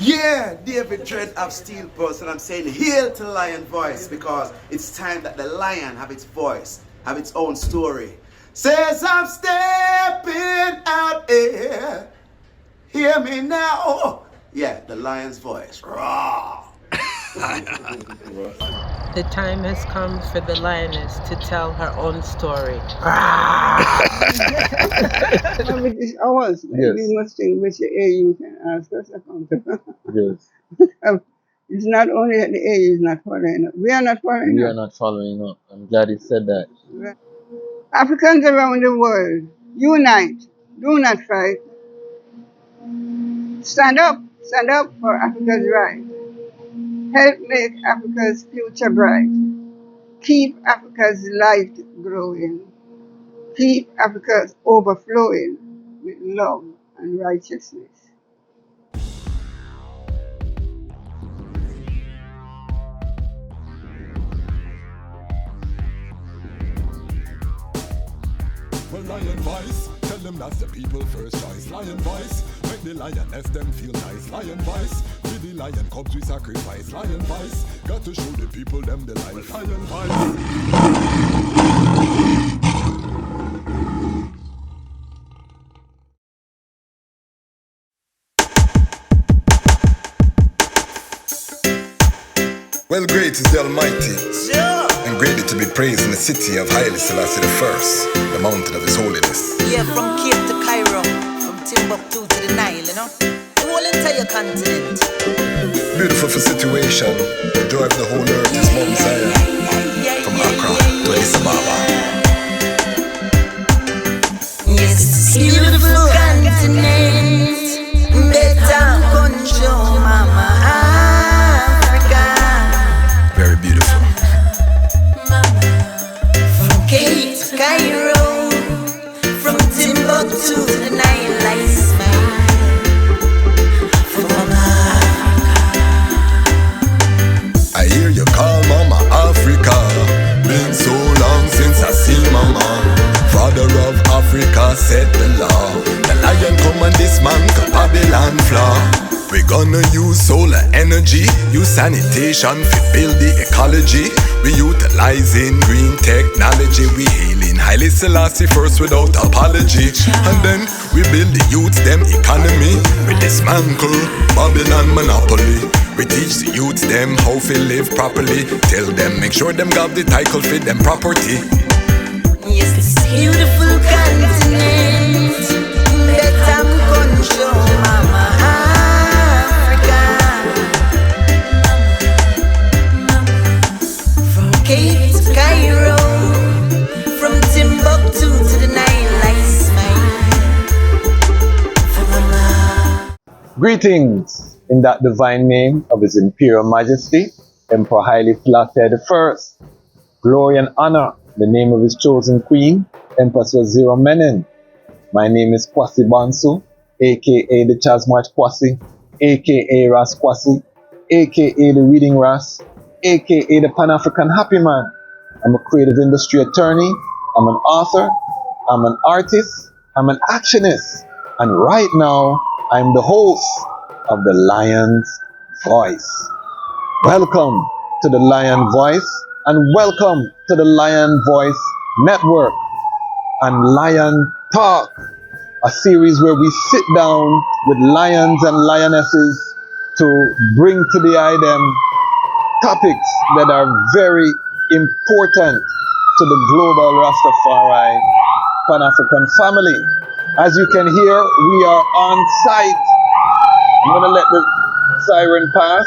Yeah, David Dread of Steel Pulse, and I'm saying hail to Lion Voice because it's time that the lion have its voice, have its own story. Says I'm stepping out here. Hear me now. Yeah, the lion's voice. Raw. The time has come for the lioness to tell her own story. With this hours, Yes. we must think which AU can ask us accountable. Yes. It's not only that the AU is not following up. We are not following We up. are not following up. I'm glad you said that. Africans around the world, unite. Do not fight. Stand up for Africa's right. Help make Africa's future bright. Keep Africa's light growing. Keep Africa overflowing with love and righteousness. Well, Lion Voice, tell them that's the people first choice. Lion Voice, make the lioness them feel nice. Lion Voice, with the lion cubs we sacrifice. Lion Voice, got to show the people them the life. Lion Voice. Well, great is the Almighty, and greatly to be praised in the city of Haile Selassie I, the mountain of His holiness. Yeah, from Cape to Cairo, from Timbuktu to the Nile, you know, the whole entire continent. Beautiful for situation, the joy of the whole earth is Mount Zion, from Accra to Addis Ababa. Yes, it's a beautiful continent, better control, Mama Africa. Very beautiful. From Cape to Cairo, from Timbuktu to the Nile, I smile for Mama Africa. I hear you call Mama Africa. Been so long since I see Mama. Father of Africa set the law. The lion come and dismantle Babylon flaw. We gonna use solar energy, use sanitation to build the ecology. We utilizing green technology. We hailing Haile Selassie first without apology. And then we build the youths them economy. We dismantle Babylon monopoly. We teach the youths them how to live properly. Tell them make sure them got the title for them property. Yes, this beautiful continent, better control, Mama Africa. From Cape to Cairo, from Timbuktu to the Nile, I smile for Mama. Greetings in that divine name of His Imperial Majesty, Emperor Haile Selassie I. Glory and honor the name of His chosen Queen, Empress Zero Menin. My name is Kwasi Bansu, aka the Dejazmatch Kwasi, aka Ras Kwasi, aka the Reading Ras, aka the Panafrican Happy Man. I'm a creative industry attorney, I'm an author, I'm an artist, I'm an actionist, and right now I'm the host of the Lion's Voice. Welcome to the Lion Voice, and welcome to the Lion Voice Network and Lion Talk, a series where we sit down with lions and lionesses to bring to the eye them topics that are very important to the global Rastafari Panafrican family. As you can hear, we are on site. I'm gonna let the siren pass,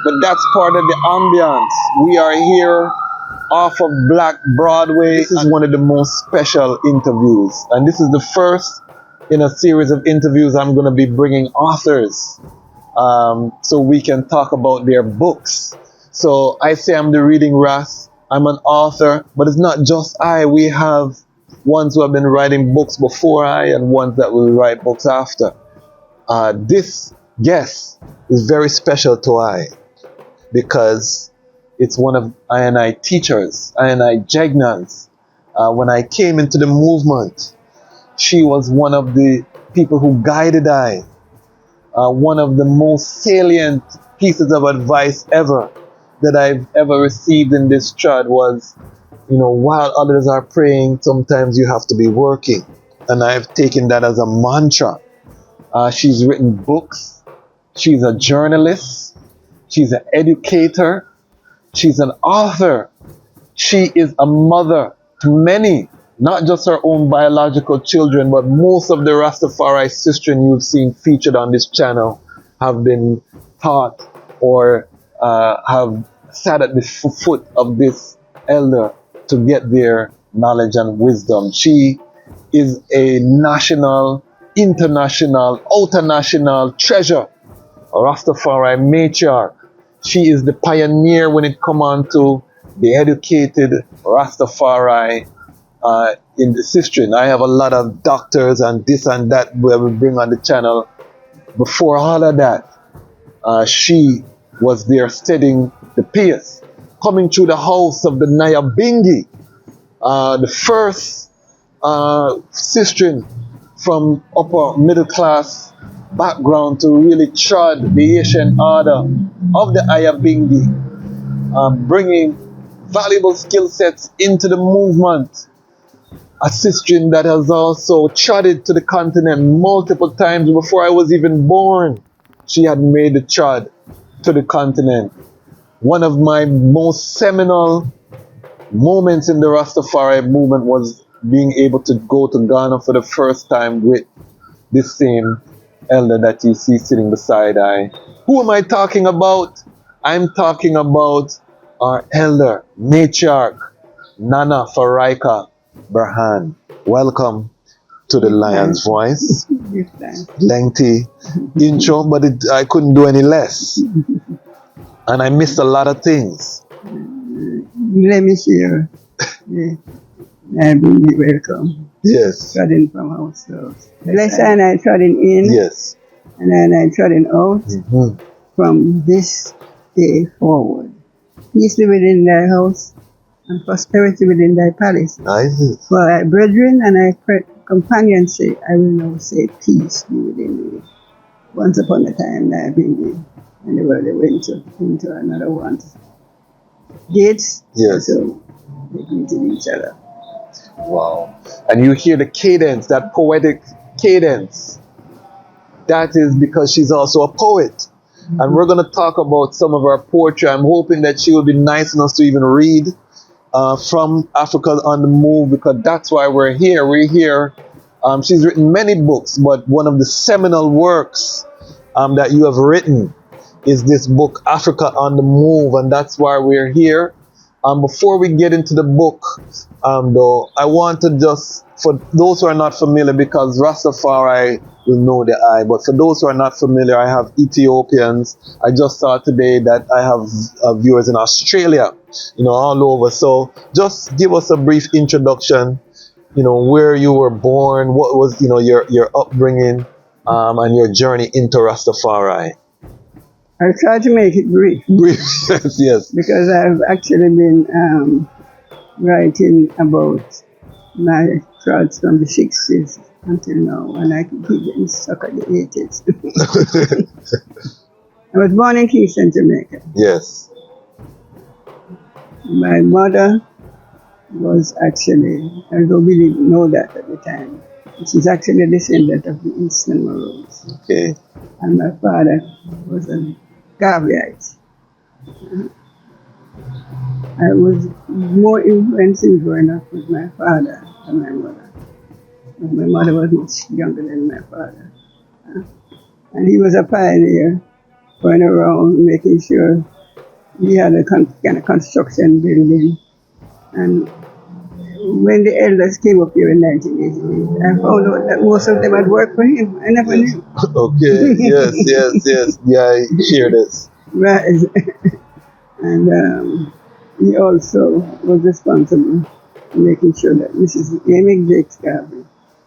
but that's part of the ambience. We are here off of Black Broadway. This is one of the most special interviews, and this is the first in a series of interviews I'm going to be bringing authors so we can talk about their books. So I say I'm the Reading Ras, I'm an author, but it's not just I. We have ones who have been writing books before I and ones that will write books after. This guest is very special to I, because it's one of I teachers, I Jegnas. When I came into the movement, she was one of the people who guided I one of the most salient pieces of advice ever that I've ever received in this trad was, while others are praying, sometimes you have to be working. And I've taken that as a mantra. She's written books. She's a journalist. She's an educator. She's an author. She is a mother to many, not just her own biological children, but most of the Rastafari sistren you've seen featured on this channel have been taught or have sat at the foot of this elder to get their knowledge and wisdom. She is a national, international, international treasure, a Rastafari matriarch. She is the pioneer when it comes on to the educated Rastafari in the sistren. I have a lot of doctors and this and that where we bring on the channel. Before all of that, she was there steadying the pace, coming through the house of the Nyabingi, the first sistren from upper middle class background to really trod the Asian order of the Ayabingi, bringing valuable skill sets into the movement. A sistren that has also trotted to the continent multiple times before I was even born. She had made the trot to the continent. One of my most seminal moments in the Rastafari movement was being able to go to Ghana for the first time with this same elder that you see sitting beside I. Who am I talking about? I'm talking about our elder, matriarch, Nana Farika Berhane. Welcome to the Lion's Voice. Lengthy intro, but I couldn't do any less. And I missed a lot of things. Let me share. Welcome. Yes. Trotting from house to house. Last time I trotting in. Yes. And then I trotting out. From this day forward. Peace be within thy house and prosperity within thy palace. Nice. For thy brethren and thy companions say, I will now say peace be within thee. Once upon a time I been and they went into another one. Gates. Yes. So they greeted each other. Wow. And you hear the cadence, that poetic cadence. That is because she's also a poet. And we're going to talk about some of her poetry. I'm hoping that she will be nice enough to even read from Africa on the Move, because that's why we're here. We're here. She's written many books, but one of the seminal works that you have written is this book, Africa on the Move, and that's why we're here. Before we get into the book, though, I want to just, for those who are not familiar, because Rastafari will know the I, but for those who are not familiar, I have Ethiopians. I just saw today that I have viewers in Australia, all over. So just give us a brief introduction, where you were born, what was, your upbringing, and your journey into Rastafari. I'll try to make it brief. Brief, yes. Because I've actually been writing about my thoughts from the 60s until now, and I keep getting stuck at the 80s. I was born in Kingston, Jamaica. Yes. My mother was actually, although we didn't know that at the time, she's actually a descendant of the Eastern Maroons. Okay. And my father was a Garveyite. I was more influenced in growing up with my father than my mother. My mother was much younger than my father. And he was a pioneer, going around making sure we had a kind of construction building. And when the elders came up here in 1988, I found out that most of them had worked for him. I never knew. Okay, yes. Yeah, I hear this. Right. And he also was responsible for making sure that Mrs. Amy Jakes Garvey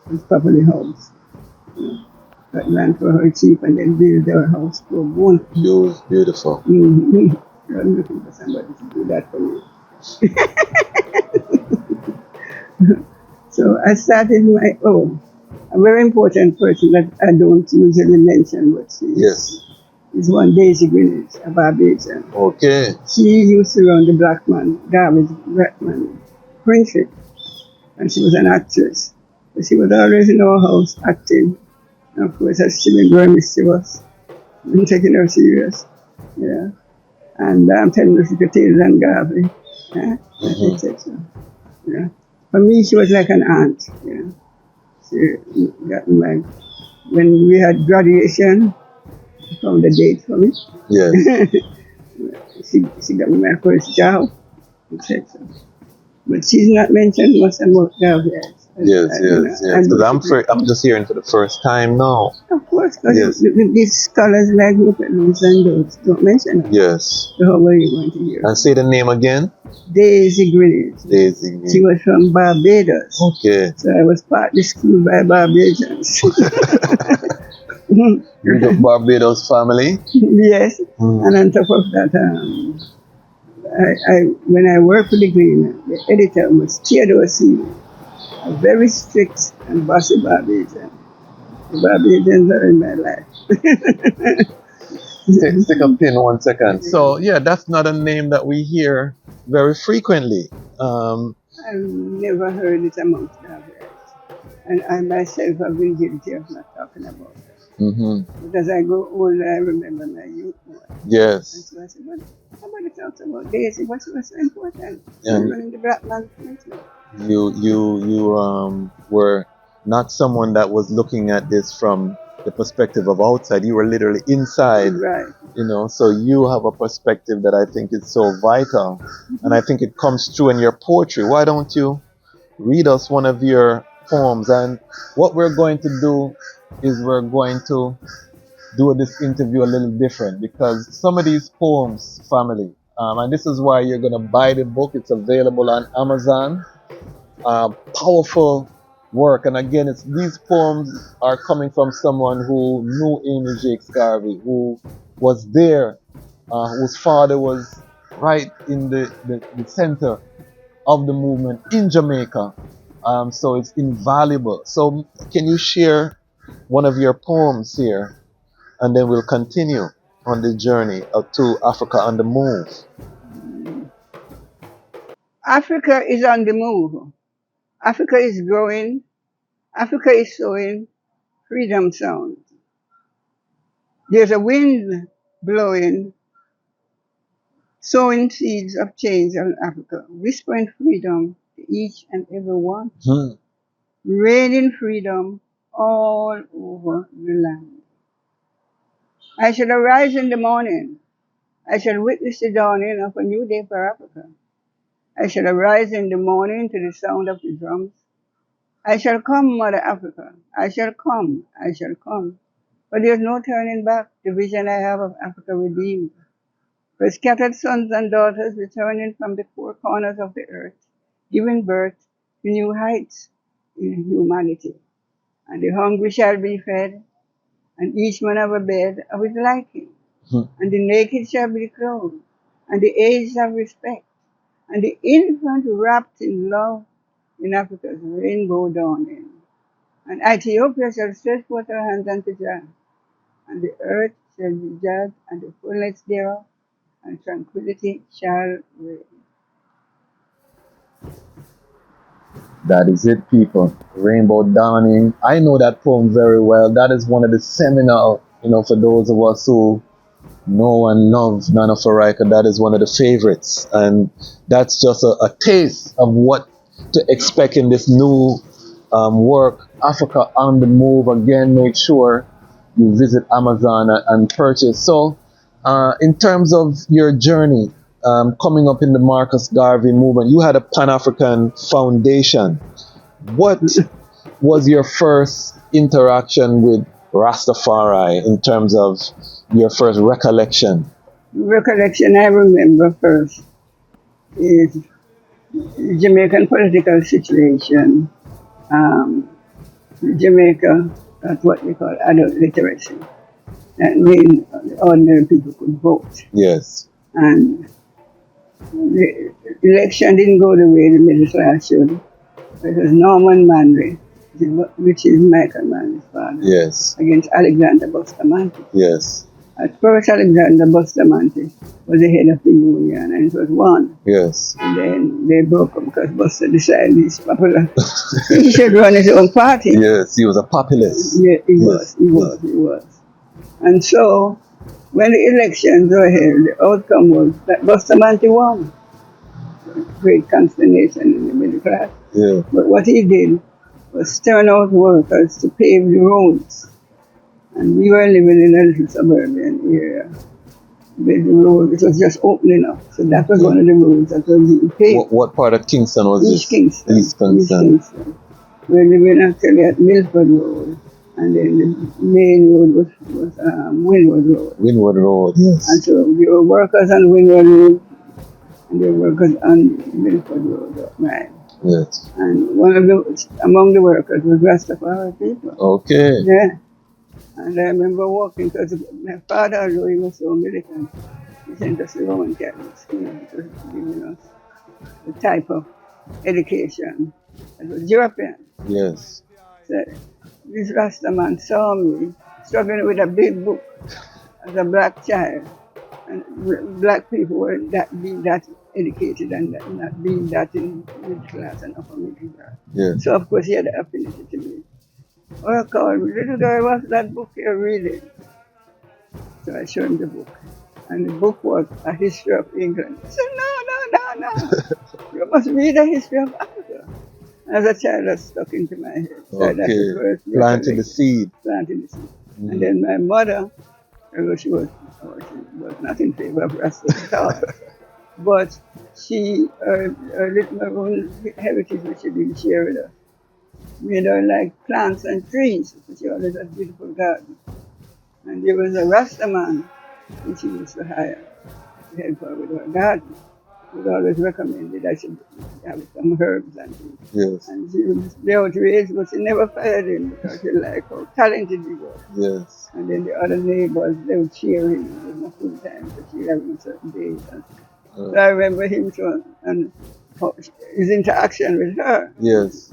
was properly housed. Got land for her chief and then build her house for one. Beautiful. Mm-hmm. I'm looking for somebody to do that for me. So I started my own. a very important person that I don't usually mention, but she is one Daisy Greenwich, a Barbadian. Okay. She used to run the Black Man, Darby's Black Man Friendship, and she was an actress. But she was always in our house acting. And of course, as she been growing mischievous, been taking her serious. Yeah. And I'm telling you, she could tales and Garvey. Yeah. Etc. Yeah. For me, she was like an aunt. Yeah. She got my, when we had graduation, she found a date for me. Yes. she got me my first job, etc. But she's not mentioned much about Garvey. Yes. Because I'm just hearing for the first time now. Of course, because these scholars like Muppets and those don't mention her. Yes. So how are you going to hear? And say the name again? Daisy Greenwich. Daisy Greenwich. She was from Barbados. Okay. So I was partly schooled by Barbadians. You got Barbados family? Yes. And on top of that, when I worked for the Green, the editor was Theodore C., a very strict and bossy Barbadian. The Barbadians are in my life. Stick a pin 1 second. So, yeah, that's not a name that we hear very frequently. I've never heard it amongst Barbados. And I myself have been guilty of not talking about it. But as I go older, I remember my youth more. Yes. And so I said, well, somebody talks about Daisy. What's so important? Yeah. Running the Black Man Friendship. You were not someone that was looking at this from the perspective of outside. You were literally inside. Right. You know, so you have a perspective that I think is so vital. And I think it comes through in your poetry. Why don't you read us one of your poems? And what we're going to do is we're going to do this interview a little different, because some of these poems, family, and this is why you're going to buy the book. It's available on Amazon. Powerful work. And again, these poems are coming from someone who knew Amy Jacques Garvey, who was there, whose father was right in the center of the movement in Jamaica. So it's invaluable. So can you share one of your poems here, and then we'll continue on the journey to Africa on the Move. Africa is on the move. Africa is growing. Africa is sowing freedom sound. There's a wind blowing, sowing seeds of change on Africa, whispering freedom to each and every one, raining freedom all over the land. I shall arise in the morning. I shall witness the dawning of a new day for Africa. I shall arise in the morning to the sound of the drums. I shall come, Mother Africa. I shall come. I shall come. But there's no turning back the vision I have of Africa redeemed. For scattered sons and daughters returning from the four corners of the earth, giving birth to new heights in humanity. And the hungry shall be fed, and each man have a bed of his liking. And the naked shall be clothed, and the aged have respect, and the infant wrapped in love in Africa's rainbow dawning. And Ethiopia shall stretch forth her hands unto Jah, and the earth shall be judged, and the fullness thereof, and tranquility shall reign. That is it, people. Rainbow Dawning. I know that poem very well. That is one of the seminal, for those of us who know and love Nana Farika, that is one of the favorites. And that's just a taste of what to expect in this new work, Africa on the Move. Again, make sure you visit Amazon and purchase. So, in terms of your journey, coming up in the Marcus Garvey movement, you had a Pan-African foundation. What was your first interaction with Rastafari in terms of your first recollection? Recollection I remember first is the Jamaican political situation. Jamaica, that's what we call adult literacy. That means ordinary people could vote. Yes. And the election didn't go the way the middle class should. It was Norman Manley which is Michael Manley's father, Yes. against Alexander Bustamante. Yes. At first, Alexander Bustamante was the head of the union, and it was won. Yes. And then they broke up because Buster decided he's popular. He should run his own party. Yes, he was a populist. Yeah, he Yes. was. And so, when the elections were held, the outcome was that Bustamante won. Great consternation in the middle class. Yeah. But what he did was turn out workers to pave the roads. And we were living in a little suburban area where the road, it was just opening up. So that was one of the roads that was being paved. What part of Kingston was East this? Kingston. East Kingston. We're living actually at Milford Road. And then the main road was Windward Road. Windward Road, yes. And so there were workers on Windward Road and there were workers on Milford Road, right? Yes. And among the workers was Rastafari people. Okay. Yeah. And I remember walking because my father, although he was so militant, he sent us to Roman Catholic school because giving us the type of education that was European. Yes. So this Rasta man saw me struggling with a big book as a black child. And black people were being that educated and not being that in middle class and upper middle class. Yes. So of course he had an affinity to me. Oh, called me, little girl, what's that book you're reading? So I showed him the book. And the book was A History of England. He said, no. You must read A History of Africa. As a child, that stuck into my head. So that's the first Planting the seed. Planting the seed. And then my mother, although she was not in favor of Rasta at all. But her own heritage, which she didn't share with us, made her like plants and trees. She always had a beautiful garden. And there was a Rasta man which she used to hire to help her with her garden. He would always recommended I should have some herbs and things. Yes. And she was outraged, but she never fired him because she liked how talented he was. Yes. And then the other neighbors, they would cheer him. There was no full time to cheer him on certain days. So I remember him and his interaction with her. Yes.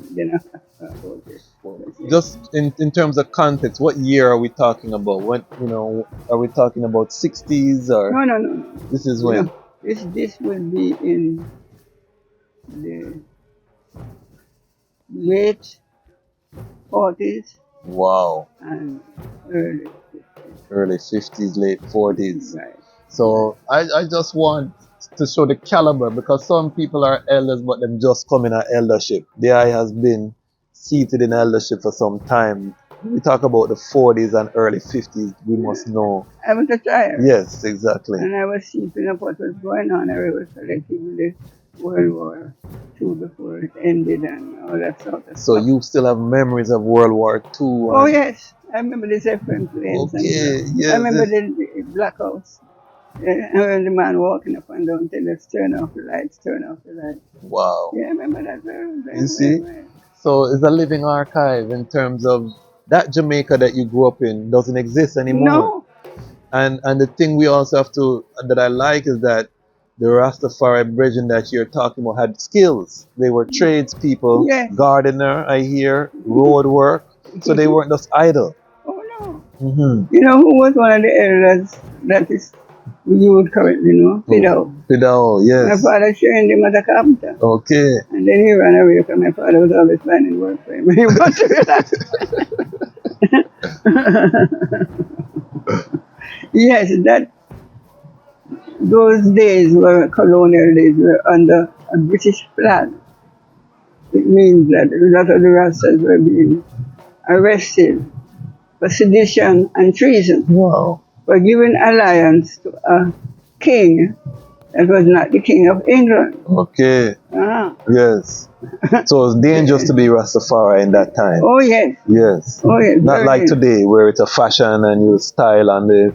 Just in terms of context, what year are we talking about? When are we talking about 60s or? No. This is when? No, this will be in the late 40s. Wow. And early 50s, late 40s. Right. So I just want to show the caliber, because some people are elders but them just come in an eldership. The eye has been seated in eldership for some time. We talk about the 40s and early 50s, we must know. I was a child. Yes, exactly. And I was keeping up what was going on. I was collecting the World War II before it ended and all that sort of stuff. So you still have memories of World War II? Oh yes, I remember the Zeppelin planes. Okay, yes. I remember the blackouts. And when the man walking up and down telling us, turn off the lights. Wow. Yeah, I remember that very You see? So it's a living archive in terms of that Jamaica that you grew up in doesn't exist anymore. No. And the thing we also have to, that I like, is that the Rastafari brethren that you're talking about had skills. They were tradespeople, yes. Gardener, I hear, road work. So they weren't just idle. Oh no. Mm-hmm. You know who was one of the elders that is you would currently know? Pidao. Pidao, yes. My father trained him as a carpenter. Okay. And then he ran away because my father was always finding work for him. He wanted to relax. Yes, those days were colonial days, were under a British flag. It means that a lot of the Rastas were being arrested for sedition and treason. Wow. For giving alliance to a king that was not the king of England. Okay. Yes. So it's dangerous to be Rastafari in that time. Oh yes. Yes. Oh yes. Not like today where it's a fashion and you style and the.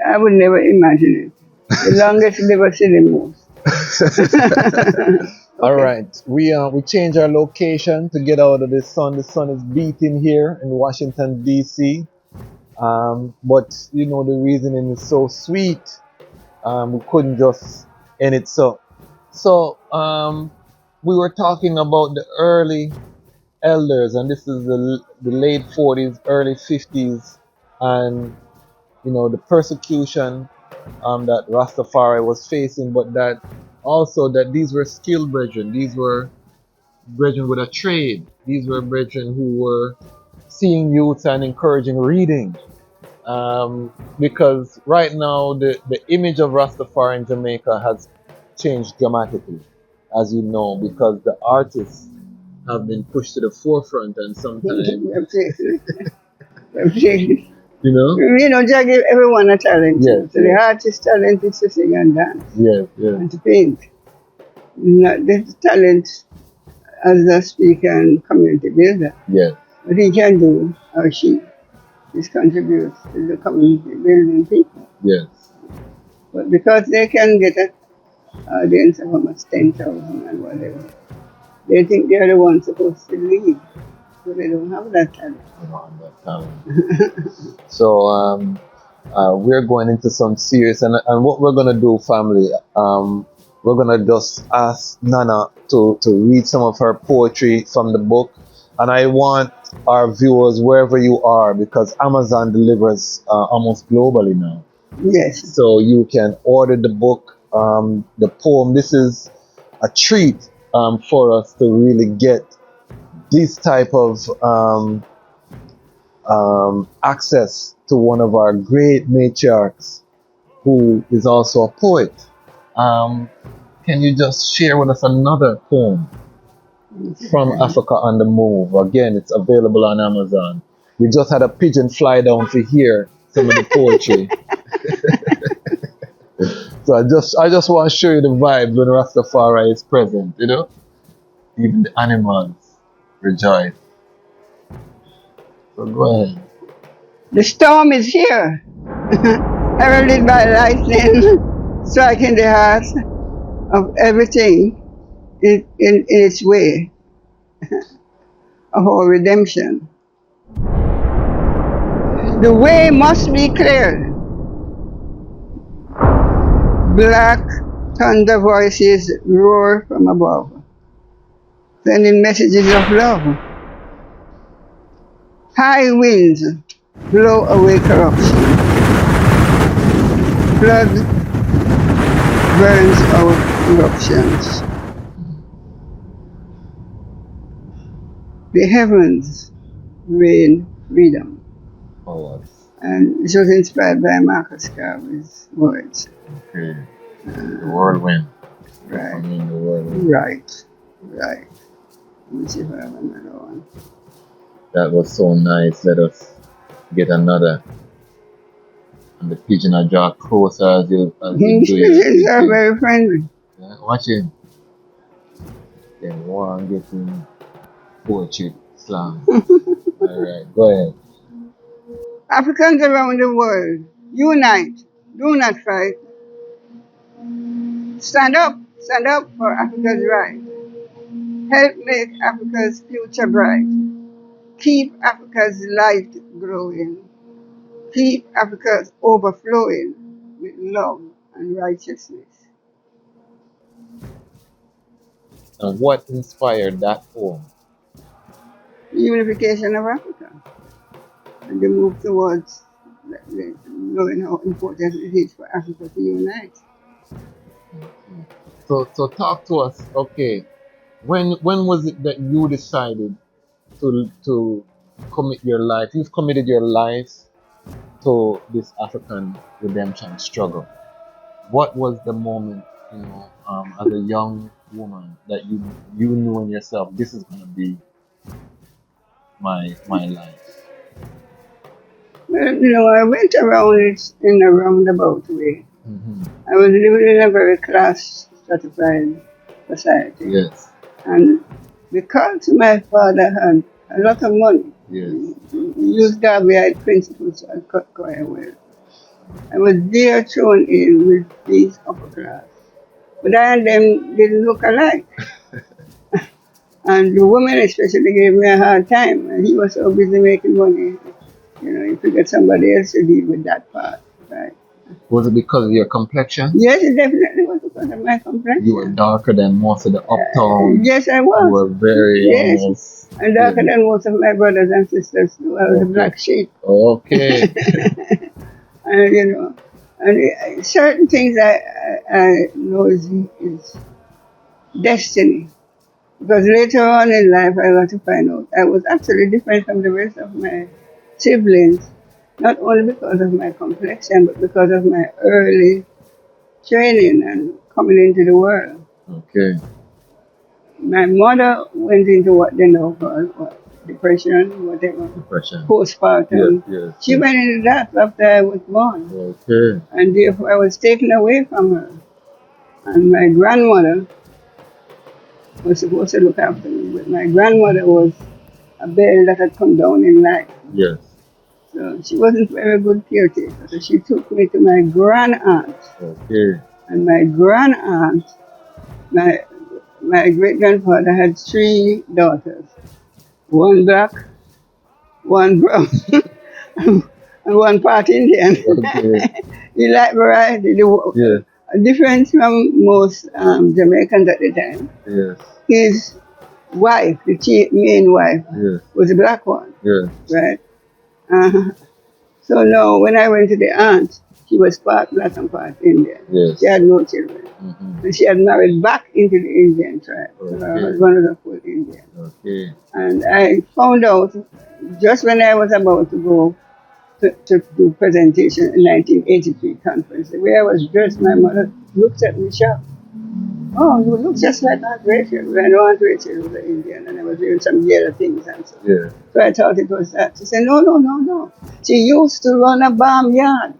I would never imagine it. The longest liver see the most. All right. We change our location to get out of the sun. The sun is beating here in Washington DC. But you know the reasoning is so sweet. We couldn't just end it so. We were talking about the early elders, and this is the late 40s, early 50s, and the persecution that Rastafari was facing, but that also that these were skilled brethren. These were brethren with a trade. These were brethren who were seeing youth and encouraging reading. Because right now the image of Rastafari in Jamaica has changed dramatically, as you know, because the artists have been pushed to the forefront, and sometimes Jah give everyone a talent. Yes, So the artist talent is to sing and dance yes, and to paint. Not the talent as a speaker and community builder. yes, What he can do, or she, is contribute to the community building people. yes. But because they can get an audience of almost 10,000 and whatever, they think they're the ones supposed to lead. So they don't have that talent. So we're going into some serious, and what we're gonna do, family, we're gonna just ask Nana to read some of her poetry from the book, and I want our viewers, wherever you are, because Amazon delivers almost globally now. Yes. So you can order the book, the poem. This is a treat for us to really get this type of access to one of our great matriarchs who is also a poet. Can you just share with us another poem from Africa on the Move? Again, it's available on Amazon. We just had a pigeon fly down to hear some of the poetry. So I just want to show you the vibes when Rastafari is present, Even the animals rejoice. So go ahead. The storm is here, heralded by lightning, striking the heart of everything in its way of our redemption. The way must be cleared. Black thunder voices roar from above, sending messages of love. High winds blow away corruption. Flood burns out eruptions. The heavens rain freedom. Oh, And it was inspired by Marcus Garvey's words. okay. The whirlwind. Right. I mean, the whirlwind. Right. Let me see if I have another one. That was so nice. Let us get another. And the pigeon are draw closer as you do Pigeons are very friendly. Yeah, watch him. Then one getting poetry slam. Alright, go ahead. Africans around the world, unite, do not fight. Stand up for Africa's right. Help make Africa's future bright. Keep Africa's light growing. Keep Africa overflowing with love and righteousness. And what inspired that poem? The unification of Africa and the move towards knowing how important it is for Africa to unite. So talk to us. Okay, when was it that you decided to commit your life? You've committed your life to this African redemption struggle. What was the moment, as a young woman, that you knew in yourself, this is gonna be my life? Well, I went around it in a roundabout way. Mm-hmm. I was living in a very class stratified society. Yes. And because my father had a lot of money, Yes. he used Garveyite principles quite well. I was there thrown in with these upper class. But I and them didn't look alike. And the woman especially gave me a hard time. And he was so busy making money. He figured somebody else to deal with that part, right? Was it because of your complexion? Yes, it definitely was because of my complexion. You were darker than most of the uptown. Yes, I was. You were very Yes. almost. And darker than most of my brothers and sisters too. I was a black sheep. Okay. And you know, and certain things I know is destiny. Because later on in life, I got to find out I was actually different from the rest of my siblings, not only because of my complexion, but because of my early training and coming into the world. Okay. My mother went into what they know called depression, whatever, Depression. postpartum. Yes. She went into that after I was born. Okay. And therefore I was taken away from her. And my grandmother was supposed to look after me, but my grandmother was a bell that had come down in life. Yes. So she wasn't very good caretaker. So she took me to my grand aunt. Okay. And my grand aunt, my great grandfather had 3 daughters. One black, one brown, and one part Indian. Okay. He liked variety. Yeah. Different from most Jamaicans at the time. Yes. His wife, the main wife, Yes. was a black one, Yes. right? So now, when I went to the aunt, she was part black and part Indian. Yes. She had no children. Mm-hmm. And she had married back into the Indian tribe. So her Okay. husband was a full Indian. Okay. And I found out just when I was about to go to do presentation in 1983 conference, the way I was dressed, my mother looked at me shocked. Oh, you look just like Aunt Rachel. When Aunt Rachel was an Indian and I was doing some yellow things and so. Yeah. So I thought it was that. She said, no. She used to run a barnyard.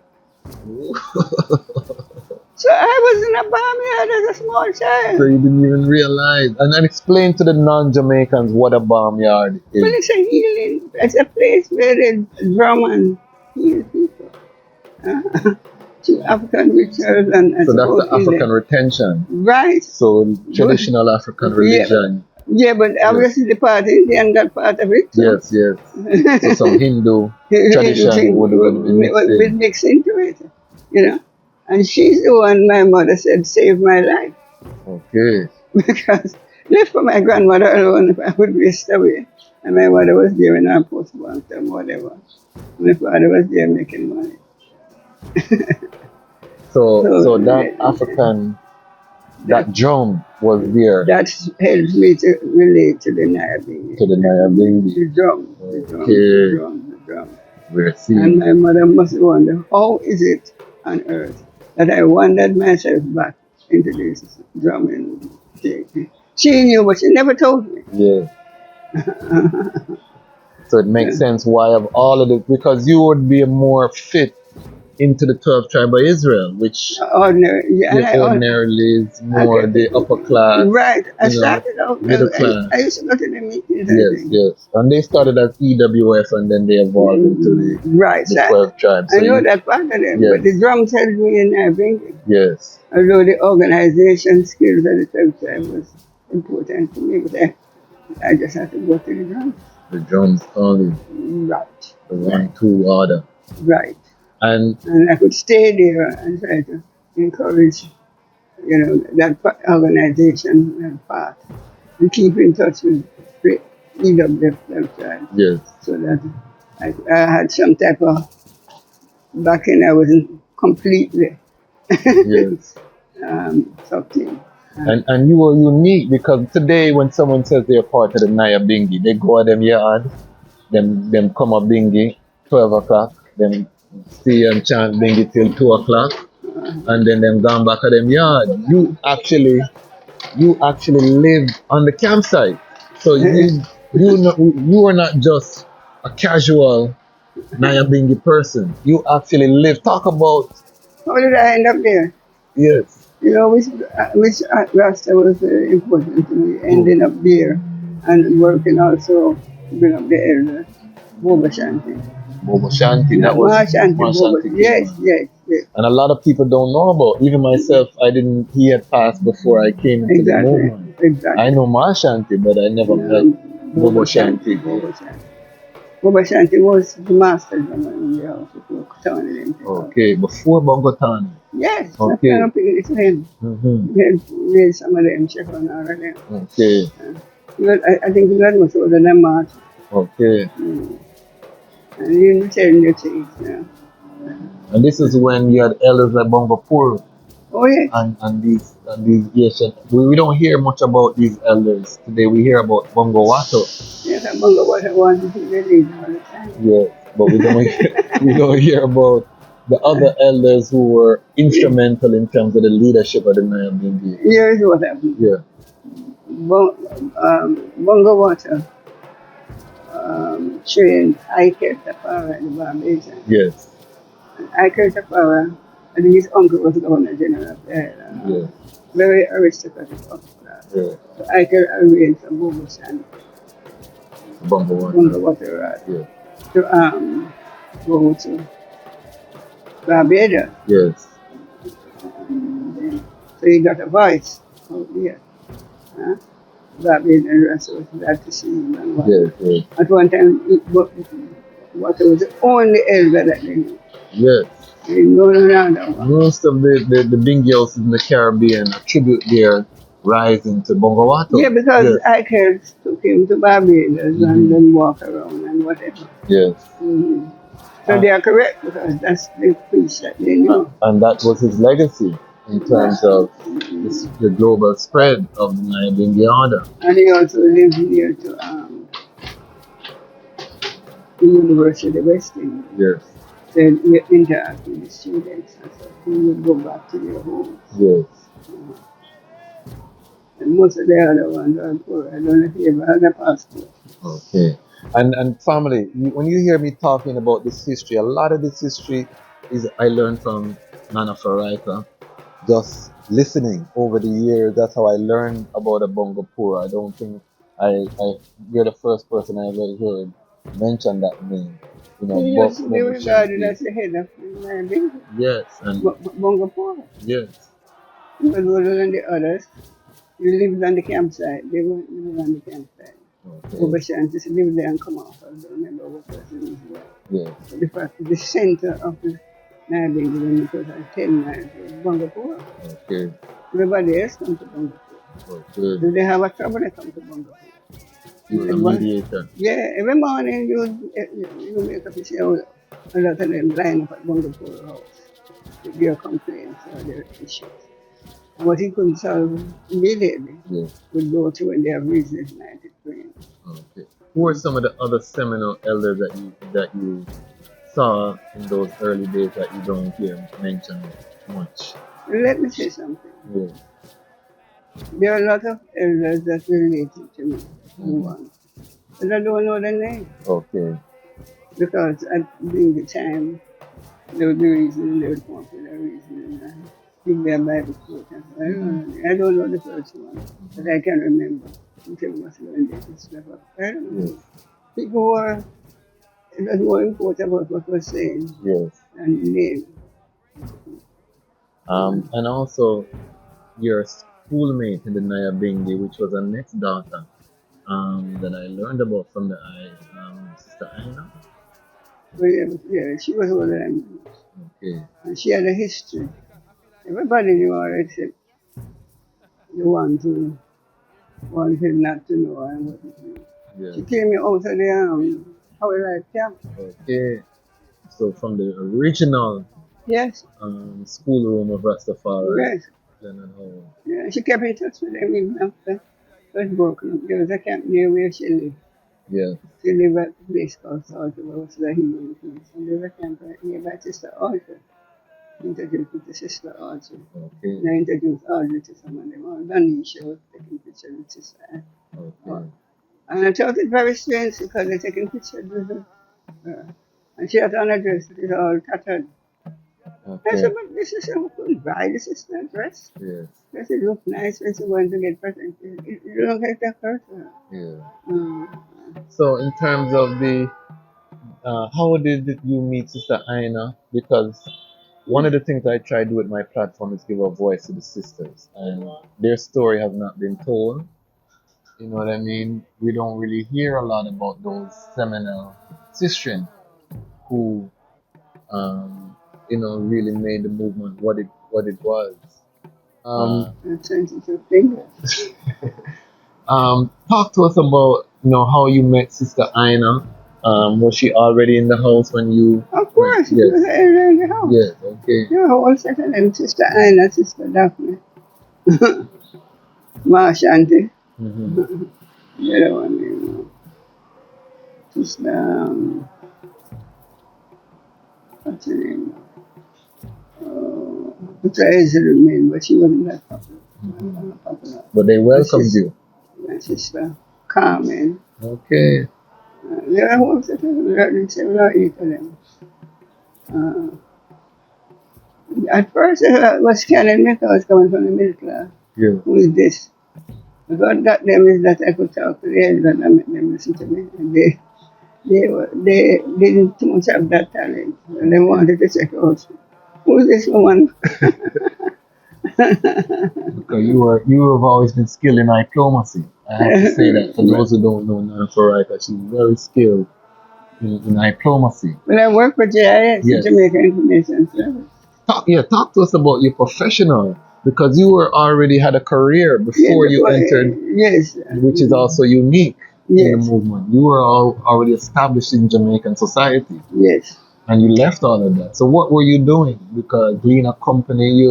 So I was in a barnyard as a small child. So you didn't even realize. And then explain to the non-Jamaicans what a barnyard is. Well, it's a healing. It's a place where they drum and heal people. To African rituals and So that's the healing. African retention. Right. So traditional African religion. Yeah, but obviously the part Indian got part of it too. Yes. So some Hindu tradition would be mixed into it, you know. And she's the one my mother said saved my life. Okay. Because left for my grandmother alone, I would waste away. And my mother was there in her postpartum, whatever. My father was there making money. So that African, that drum was there. That helps me to relate to the Nyabingi. To the Nyabingi. The drum. We're seeing. And my mother must wonder, how is it on earth that I wandered myself back into this drumming thing? She knew, but she never told me. Yeah. So it makes sense why of all of it, because you would be more fit into the 12th tribe of Israel, which ordinarily is more the upper class. Right. I started out middle class. I used to go to the meetings. Yes. And they started as EWF and then they evolved into the 12th tribe. So I know that part of them, but the drums helped me in Nyabingi. Yes. Although the organization skills of the 12th tribe was important to me, but I just had to go to the drums. The drums only. Right. The 1-2 order. Right. And I could stay there and try to encourage, that organization and part, and keep in touch with EWF tribe. Yes. So that I had some type of backing. I wasn't completely yes. something. And you were unique because today when someone says they're part of the Nyabingi, they go at them yard, them come up Bingi, 12 o'clock, them stay and chant Bingi till 2 o'clock, and then them gone back at them yard. You actually live on the campsite. So you are not just a casual Nyabingi person. You actually live. Talk about. How did I end up there? Yes. Which Rasta was very important to me, ending up there and working also to bring up the elders. Boba Shanti. That was Shanti. Yes. And a lot of people don't know about. Even myself, he had passed before I came into the movement. Exactly. I know Ma Shanti, but I never met Boba Shanti. Baba Shanti was the master drummer in the house before Kutana and them. Okay, before Bongo Tani. Yes, my Okay. friend up in him. Mm-hmm. He had raised some of them, chef and all of them. Okay. I think he was much older than Martin. Okay. And he was telling the things, And this is when you had elders like Bongo Pur Oh, yes. and these Asian. We don't hear much about these elders today. We hear about Bongo Wato. Yes, I wonder what I wanted to release all the time. Yes, but we don't hear about the other elders who were instrumental in terms of the leadership of the Nyabingi. Here's what happened. Yeah. Bongo Water trained Ike Tafara in Barbados. Yes. Ike Tafara, I think his uncle was Governor General there. Yeah. Very aristocratic upper class. Yeah. So Ike arranged for Bobo and Bongo Wato. Bongo Water Yeah. to go to Barbados. Yes. So he got a voice out there. Barbados and Rasta was glad to see him. And what. Yes. Yes. At one time, Water was the only elder that they knew. Yes. They didn't know another one. Most of the Bingi houses in the Caribbean attribute their rising to Bongo Wato. Yeah, because Yes. I took him to Barbados and then walk around and whatever. Yes. So they are correct because that's the preach that they knew. And that was his legacy in terms of the global spread of the Nyabingi order. And he also lived near to the University of West Indies. Yes. So he interact with the students and so he would go back to their homes. Yes. And most of the other ones are poor. I don't know if he ever had a passport. Okay. And family, when you hear me talking about this history, a lot of this history is I learned from Nana Farika. Just listening over the years, that's how I learned about a Bongo Pura. I don't think you're the first person I ever heard mention that name. You know, He used to be regarded as the head of the Bingi. Yes, and Bongo Pura. yes, He was older than the others. He lived on the campsite. They weren't living on the campsite. okay, Overshantis lived there and come off. I don't remember what person was there. yes, But the fact the center of the Nabingi when it was like 10 miles was Bongo Pura. okay, Everybody else come to Bongo Pura. okay. Do they have a trouble, they come to Bongo Pura. You were a mediator. Yeah, every morning you make up a show. A lot of them line up at Bongo Pura house with their complaints or their issues. And what he couldn't solve immediately Yes, would go to when they have reason at night to pray. okay. Who are some of the other seminal elders that you saw in those early days that you don't hear mentioned much? Let me say something. Yeah. There are a lot of elders that related to me, one. But I don't know their name Okay. because during the time they would be reasoning, they would come up with a reason and give their Bible quote. I don't know the first one, but I can remember. Until we must learn this stuff. I don't know. People who are, it was more important about what we're saying Yes. and name. And also your schoolmate in the Nyabingi, which was a next daughter, that I learned about from the Sister Aina. But yeah, she was older than me. Okay. And she had a history. Everybody knew her except the ones who wanted not to know and what to do. Yeah. She came out of the Howard camp. Okay. So from the original Yes, schoolroom of Rastafari. yes. Then at home. Yeah, she kept in touch with them even after it was broken up. There was a camp near where she lived. Yeah. She lived at a place called Salter, where was the healing place. And there was a camp right nearby Sister Audrey. Introduced me to Sister Audrey. Okay. And I introduced Audrey to some of them. All Danisha was taking pictures with Sister Anne. Okay. And I thought it very strange because they're taking pictures with her. And she had on a dress that is all tattered. I said, Okay. but this is a good buy this is that dress. Yes. Does it look nice when she went to get present? You look like that person. Yeah. So in terms of the how did you meet Sister Aina? Because one of the things I try to do with my platform is give a voice to the sisters, and their story has not been told You know what I mean? We don't really hear a lot about those seminal sisters who, really made the movement what it was. 22 fingers. Talk to us about how you met Sister Aina. Was she already in the house when you? Of course, she Yes. was in the house. Yes. Okay. Yeah, whole set of them, Sister Anna, Sister Daphne, Marsha Auntie, Mm-hmm. the other one, Sister, what's her name? What's her name? But she wasn't that popular. But they welcomed you. My sister Carmen. Okay. There are whole set of them, there are several, 8 of them. At first, I was scanning me because I was coming from the middle class. Yeah. Who is this? But what got them is that I could talk to the elders and make them listen to me. And they didn't too much have that talent. And they wanted to check out who's this woman? Because you have always been skilled in diplomacy. I have to say that for those who don't know Nana Farika, she's very skilled in diplomacy. When I work for JIS, Yes. Jamaica Information Service. Talk to us about your professional, because you already had a career before you entered, Yes. which is also unique in the Yes. movement. You were already established in Jamaican society, Yes. and you left all of that. So what were you doing? Because Gleaner Company,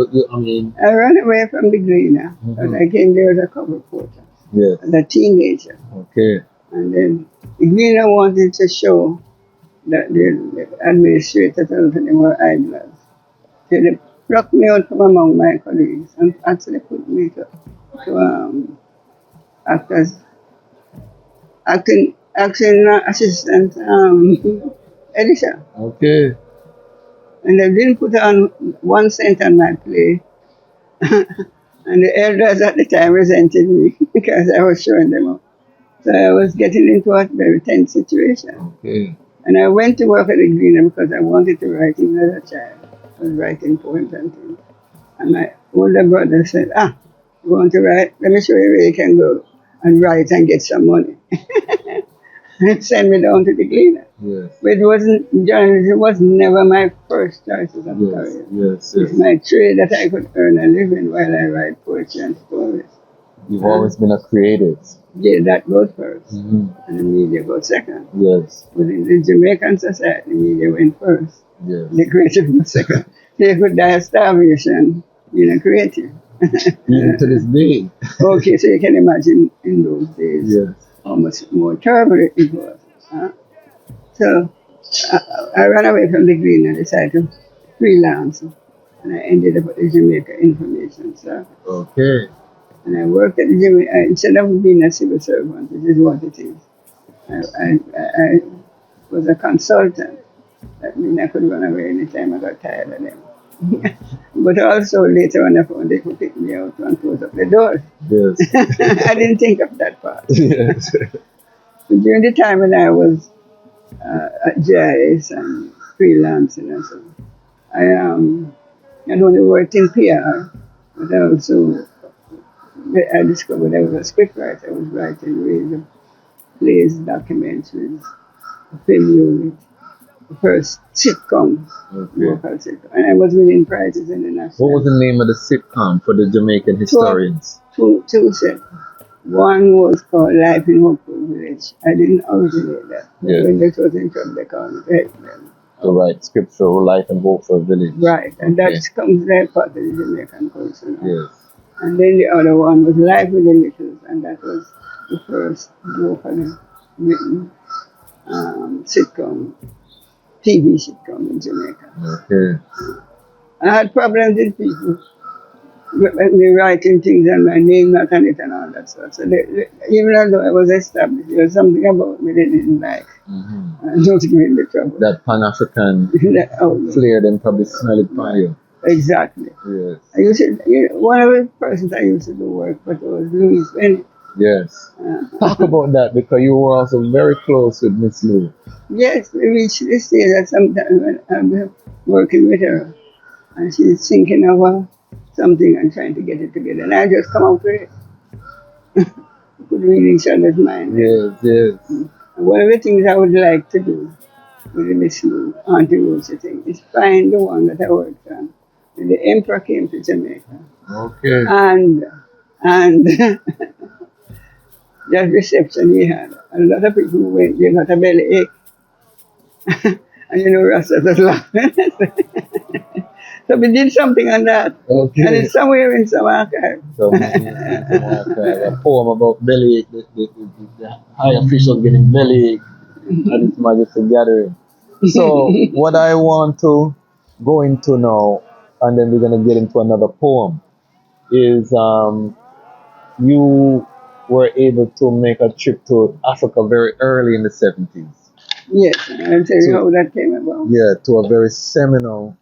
I ran away from the Gleaner. And I came there as a cover porter. yes, As a teenager. okay, And then the Gleaner wanted to show that the administrators and them were idlers. So they plucked me out from among my colleagues and actually put me to act as acting assistant editor. okay, And they didn't put on 1 cent on my play. And the elders at the time resented me because I was showing them up. So I was getting into a very tense situation. okay, And I went to work at the Greener because I wanted to write even as a child. I was writing poems and things. And my older brother said, you want to write? Let me show you where you can go and write and get some money. And send me down to the Gleaner. yes, But journalism was never my first choice as a career. yes, It's my trade that I could earn a living while I write poetry and stories. You've always been a creative. Yeah, that goes first. Mm-hmm. And the media goes second. Yes, But in the Jamaican society, the media went first. yes. The creative was second. They could die of starvation being a creative. Even to this day. Okay, so you can imagine in those days Yes. how much more terrible it was. So I ran away from the Green and decided to freelance. And I ended up at the Jamaica Information Service. Okay. And I worked at the Jamaica, instead of being a civil servant, which is what it is, I was a consultant. That means I could run away anytime I got tired of them. But also later on I found they could pick me out and close up the doors. Yes. I didn't think of that part. Yes. So during the time when I was at JIS and freelancing and so, I not only worked in PR, but I discovered I was a scriptwriter. I was writing radio plays, documentaries, film unit, the first sitcom, local sitcom. And I was winning prizes in the national. What was the name of the sitcom for the Jamaican historians? Two sets. One was called Life in Hopeful Village. I didn't originate that. Yes. When that was in trouble, they called me to help them. To write scriptural Life in Hopeful Village. Right, and that comes very part of the Jamaican culture now. Yes. And then the other one was Life with the Littles, and that was the first locally written sitcom, TV sitcom in Jamaica. Okay. I had problems with people me writing things and my name not on it and all that stuff. So even although I was established, there was something about me they didn't like. Mm-hmm. And don't give me the trouble. That Pan-African flair, then probably smell it by you. Exactly. Yes. I used to, one of the persons I used to do work with was Louise Bennett. Yes. Talk about that, because you were also very close with Miss Lou. Yes, we reached this stage that sometimes when I'm working with her and she's thinking of something and trying to get it together, and I just come out with it. could read each other's mind. Yes, yes. And one of the things I would like to do with the Miss Lou, Auntie Rosa thing, is find the one that I worked on. When the Emperor came to Jamaica. Okay. And that reception he had, a lot of people went, they got a belly ache. And you know, Rasta was laughing. So we did something on that. Okay. And it's somewhere in some archive. So, a poem about belly, the high officials getting belly at this Majesty gathering. So, what I want to go into now, and then we're going to get into another poem, is you were able to make a trip to Africa very early in the 70s. Yes, I'll tell you how that came about. Yeah, to a very seminal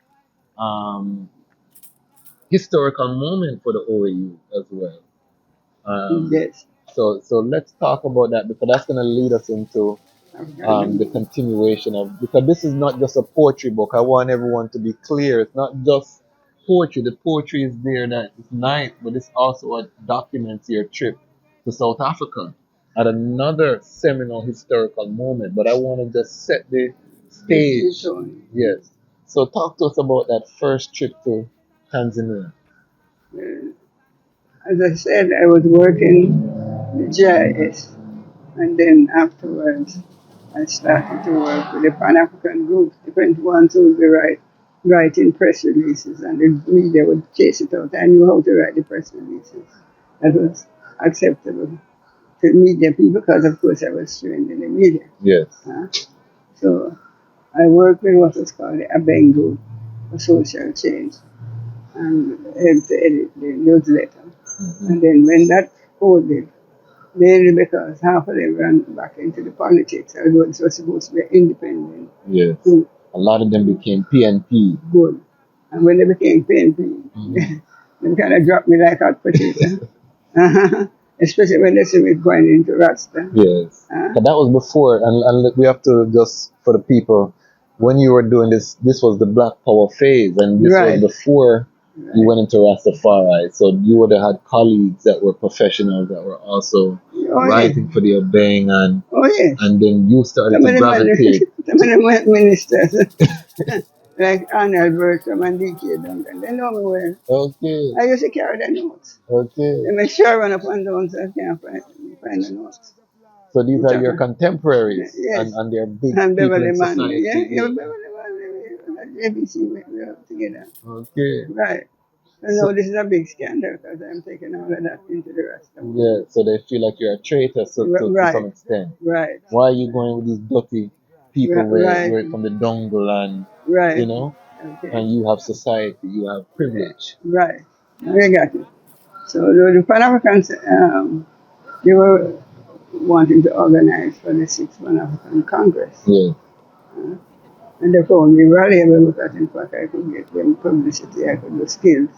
historical moment for the OAU as well. Yes. So let's talk about that, because that's going to lead us into the continuation of, because this is not just a poetry book. I want everyone to be clear. It's not just poetry. The poetry is there, that is nice, but it's also what documents your trip to South Africa at another seminal historical moment. But I want to just set the stage. Yes. So talk to us about that first trip to Tanzania. As I said, I was working the GIS, and then afterwards I started to work with the Panafrican groups, different ones who would be writing press releases, and the media would chase it out. I knew how to write the press releases. That was acceptable to media people because, of course, I was trained in the media. Yes. So I worked with what was called the Abeng Group for Social Change, and helped to edit the newsletter. And then when that folded, mainly because half of them ran back into the politics, although it was supposed to be independent. Yes. So, a lot of them became PNP. Good. And when they became PNP, they kind of dropped me like hot potato. Especially when they see me going into Rasta. Yes. But that was before, and we have to just, for the people, when you were doing this was the Black Power phase, and this was before you went into Rastafari. So you would have had colleagues that were professionals that were also writing for the Abeng, and then you started to gravitate. Some of the ministers, like Arnold Bertram and D.K. Duncan, they know me well. Okay. I used to carry the notes. Okay. They make sure I run up and down so I can't find the notes. So these are your contemporaries, yes. and they're big and people Beverly in Man. society. Yeah, Beverly Man, ABC, we were together. Okay. Right. And now this is a big scandal because I'm taking all of that into the Rasta. Yeah, so they feel like you're a traitor to some extent. Right. Why are you going with these dirty people where from the dongle and, you know, and you have society, you have privilege. Right. I got it. So the Pan-Africans, they were wanting to organize for the 6th Pan-African Congress. Yeah. And they found me valuable because in fact I could get them publicity, I could do skills.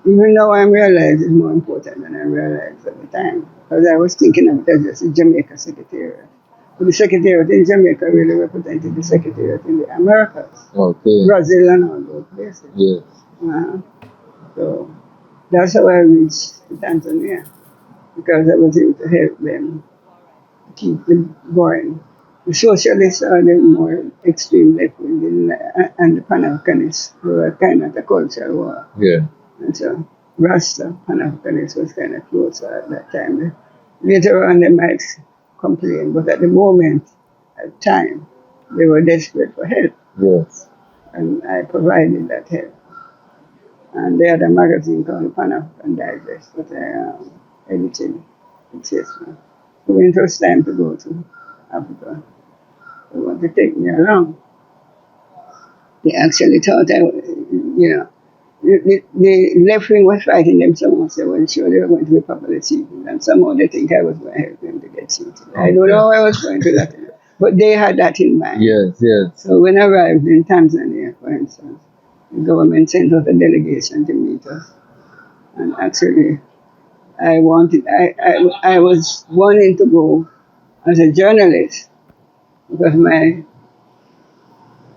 Even though I realized it's more important than I realized at the time. Because I was thinking of it as just a Jamaica Secretariat. But the Secretariat in Jamaica really represented the Secretariat in the Americas. Okay. Brazil and all those places. Yes. So that's how I reached Tanzania. Because I was able to help them keep them going. The socialists are the more extreme left wing, and the Pan-Africanists were kind of a cultural war. Yeah. And so Rasta, Panafricanist, was kind of closer at that time. Later on they might complain, but at the moment, at time, they were desperate for help. Yes. And I provided that help. And they had a magazine called Pan-African Digest that I edited successfully. So when it was time to go to Africa, they wanted to take me along. They actually thought the left wing was fighting them so much they weren't sure they were going to be properly seated. And somehow they think I was going to help them to get seated. I don't know how I was going to do that. But they had that in mind. Yes, yes. So when I arrived in Tanzania, for instance, the government sent out a delegation to meet us. And actually, I was wanting to go as a journalist because my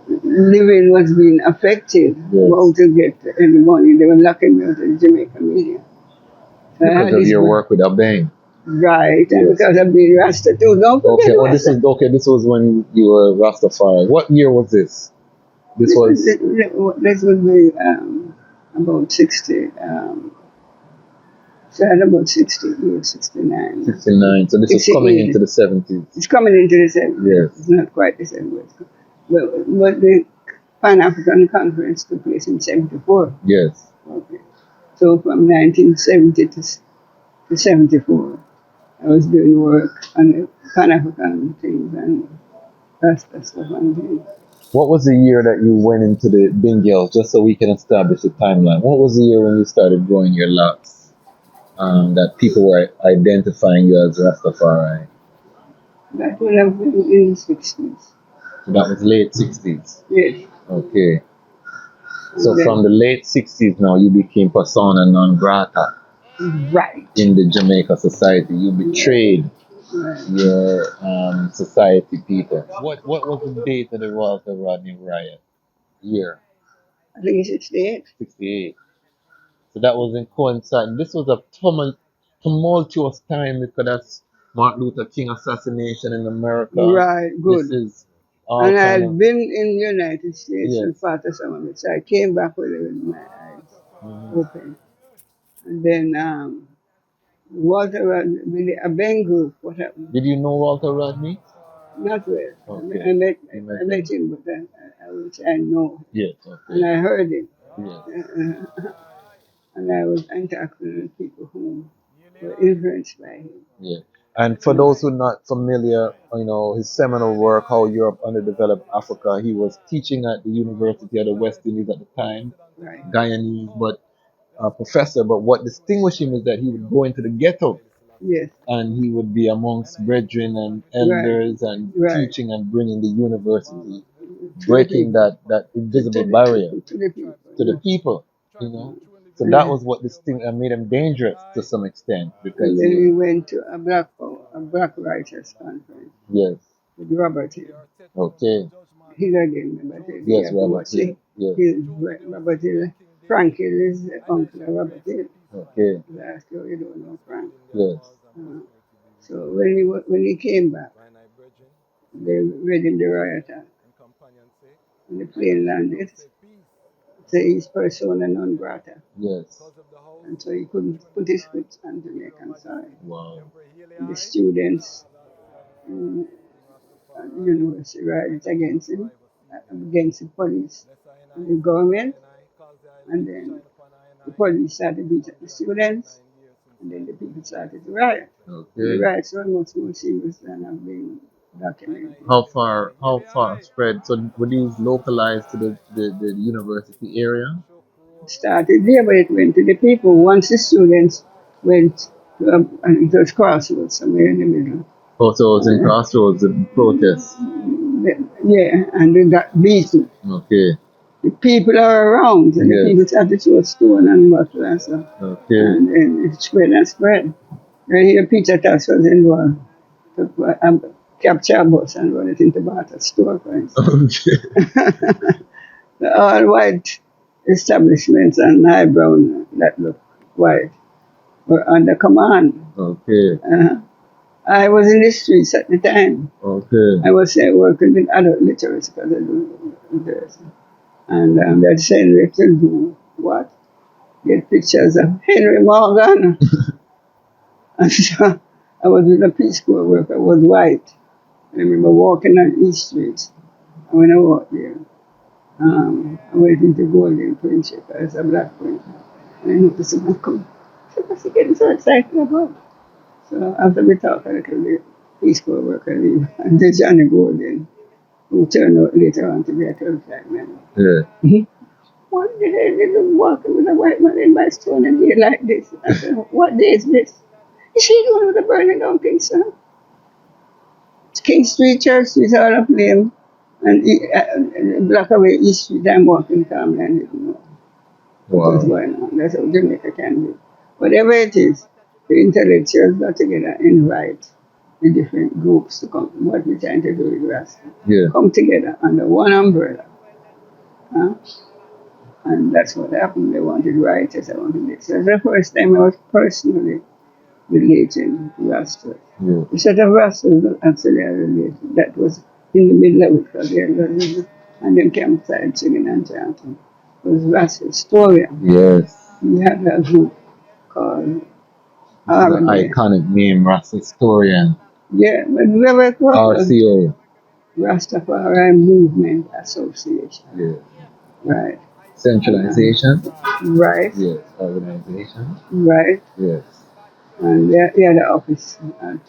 living was being affected. Yes. How to get any money. They were locking me out of the Jamaican media. So because of your work with Abeng. Right, and Yes. because I've been Rasta too. Don't forget Okay. Oh, Rasta. this was when you were Rastafari. What year was this? This was This would be about 60. So I had about 68, 69. 69. So this was coming 68. into the 70s. It's coming into the 70s. Yes. It's not quite the 70s. But the Pan-African Conference took place in 74. Yes. Okay. So from 1970 to 74, I was doing work on the Pan-African things and Rasta stuff and things. What was the year that you went into the Bingales, just so we can establish the timeline? What was the year when you started growing your locks? That people were identifying you as Rastafari. That would have been in the 60s. So that was late 60s. Yes. Okay. So Then- from the late 60s now, you became persona non grata Right. in the Jamaica society. You betrayed Right. your society people. What was the date of the Walter Rodney riot? Year? I think it's 68. 68. So that was in coinciding. This was a tumultuous time because that's Martin Luther King assassination in America. Right, good. This is all And I kind had of been in the United States Yes. and part of some of it. So I came back with it with my eyes open. And then Walter Rodney, with the Aben group, what happened? Did you know Walter Rodney? Not well. Okay. I met You met I met him, but I would say I know. Yes, And okay. I heard him. Yes. And I was interacting with people who were influenced by him. Yeah. And for those who are not familiar, his seminal work, How Europe Underdeveloped Africa, he was teaching at the University of the West Indies at the time, Right. Guyanese, but a professor. But what distinguished him is that he would go into the ghetto Yes. and he would be amongst brethren and elders and Right. teaching and bringing the university, To the breaking people. that invisible barrier To the people. to the people. So that was what this thing made him dangerous to some extent because And then we went to a black writers conference yes, with Robert Hill. okay, Hill again, Robert Hill. yes, Yeah, Robert Hill, yes, Robert Hill. Frank Hill is the uncle of Robert Hill. okay, Last year, you don't know Frank. yes, So when he came back, they read him the riot act. And the plane landed. So he's persona non grata. yes, And so he couldn't put his foot on Jamaican soil. wow, The students at the university rioted against him, against the police and the government. And then the police started beating the students, and then the people started to riot. The okay. riots were much more serious than have been documented. How far spread? So were these localized to the university area? It started there, but it went to the people. Once the students went to, and it was crossroads somewhere in the middle. Also, it was in Crossroads, the protests. Yeah, and they got beaten. Okay, The people are around, and Yes. the people started to throw stone and bottle and stuff. okay, And then it spread and spread. And here Peter Tass was involved. Took a capture a bus and run it into Barter's store, for instance. okay, The all white establishments and high brown that look white were under command. okay, I was in the streets at the time. okay. I was working with adult literacy because I do literacy. And they'd send me to do what? Get pictures of Henry Morgan. And so I was with a Peace Corps worker, I was white. I remember walking on East Street. And when I walked there, I went into Golden Friendship as a black friend. And I noticed someone come. So what's he getting so excited about? So after we talked a little bit, Peace Corps worker leave. And then Johnny Golden, who turned out later on to be a 12-time man. Yeah. What the hell did you walking with a white man in my store and day like this? I said, what day is this? Is she the one with the burning down Kingston? King Street, Church Street, all of them. And block away East Street, I'm walking calmly and didn't know what's Wow. going on. That's how Jamaica can be. Whatever it is, the intellectuals got together and invite the different groups to come. What we're trying to do with Rasta. Yeah. Come together under one umbrella. And that's what happened. They wanted writers, I wanted this. That's the first time I was personally relating to Rasta. Yeah. The set of Rastas that actually are related. That was in the middle of it because they were and then campsite singing and chanting. It was Rasta historian. Yes. We had a group called This is an R&A. iconic name, Ras Historian. Yeah, but we were called RCO. Rastafari Movement Association. Yeah. Right. Centralization. Right. Yes. Organization. Right. Yes. And they had an office at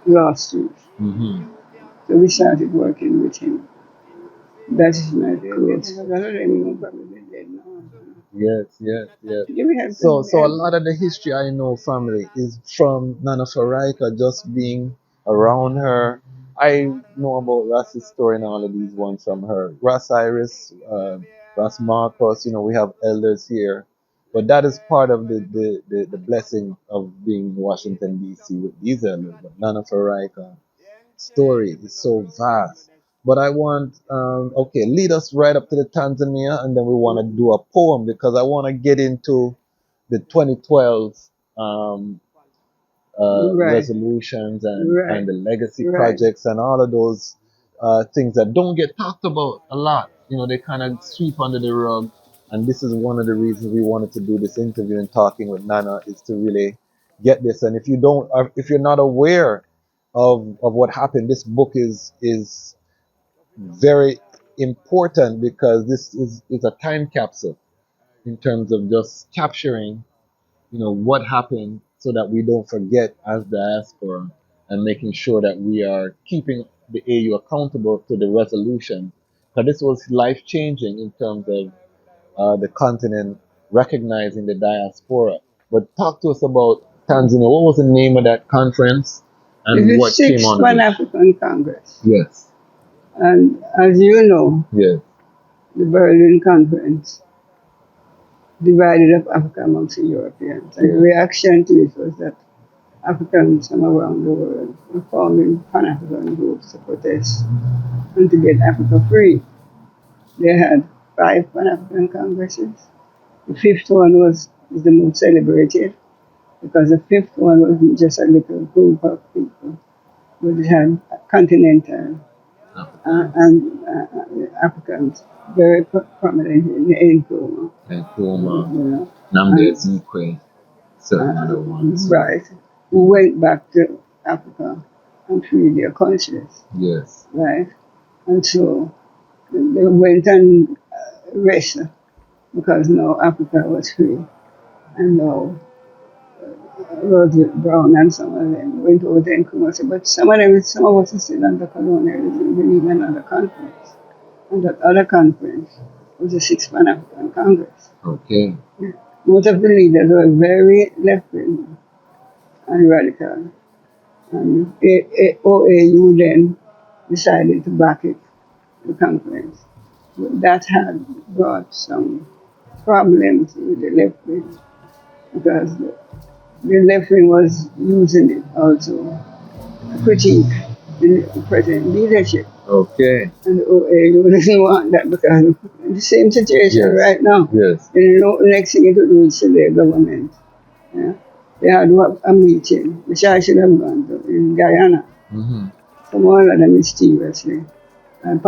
Law Street. Mm-hmm. So we started working with him. That is my favorite. A lot of them probably dead now. Yes, yes, yes. Give me help. So a lot of the history I know, family, is from Nana Farika, just being around her. I know about Ras's story and all of these ones from her. Ras Iris, Ras Marcos, we have elders here. But that is part of the blessing of being in Washington, D.C. with these elders. But Nana Farika story is so vast. But I want, okay, lead us right up to the Tanzania, and then we want to do a poem because I want to get into the 2012 um, Right. resolutions Right. and the legacy Right. projects and all of those things that don't get talked about a lot. They kind of sweep under the rug. And this is one of the reasons we wanted to do this interview and talking with Nana is to really get this. And if you don't, if you're not aware of what happened, this book is very important because this is a time capsule in terms of just capturing what happened so that we don't forget as diaspora and making sure that we are keeping the AU accountable to the resolution. Because this was life changing in terms of the continent recognizing the diaspora. But talk to us about Tanzania. What was the name of that conference and It's what the came sixth on of it? Pan-African Congress. Yes, And as you know, yes, the Berlin Conference divided up Africa amongst the Europeans. And the reaction to it was that Africans from around the world were forming Pan-African groups to protest and to get Africa free. They had 5 Pan-African Congresses. The fifth one is the most celebrated because the fifth one wasn't just a little group of people, but it had continental and Africans very prominent in the Nkrumah. Nkrumah, Namdi Ezekwe, certain other ones. Right. Who went back to Africa and freed their countries. Yes. Right. And so they went and rested because now Africa was free. And now Roosevelt Brown and some of them went over to Nkrumah. But some of us are still under colonialism. We need another conference. And that other conference was the Sixth Pan-African Congress. Okay. Most of the leaders were very left-wing and radical. And OAU then decided to back it, the conference. But that had brought some problems with the left-wing because the left-wing was using it also to critique the present leadership. Okay. And the OAU doesn't want that because the same situation right now. Yes. The next thing it would reach to their government. Yeah. They had a meeting, which I should have gone to, in Guyana. Mm-hmm. Some one of them mysteriously, and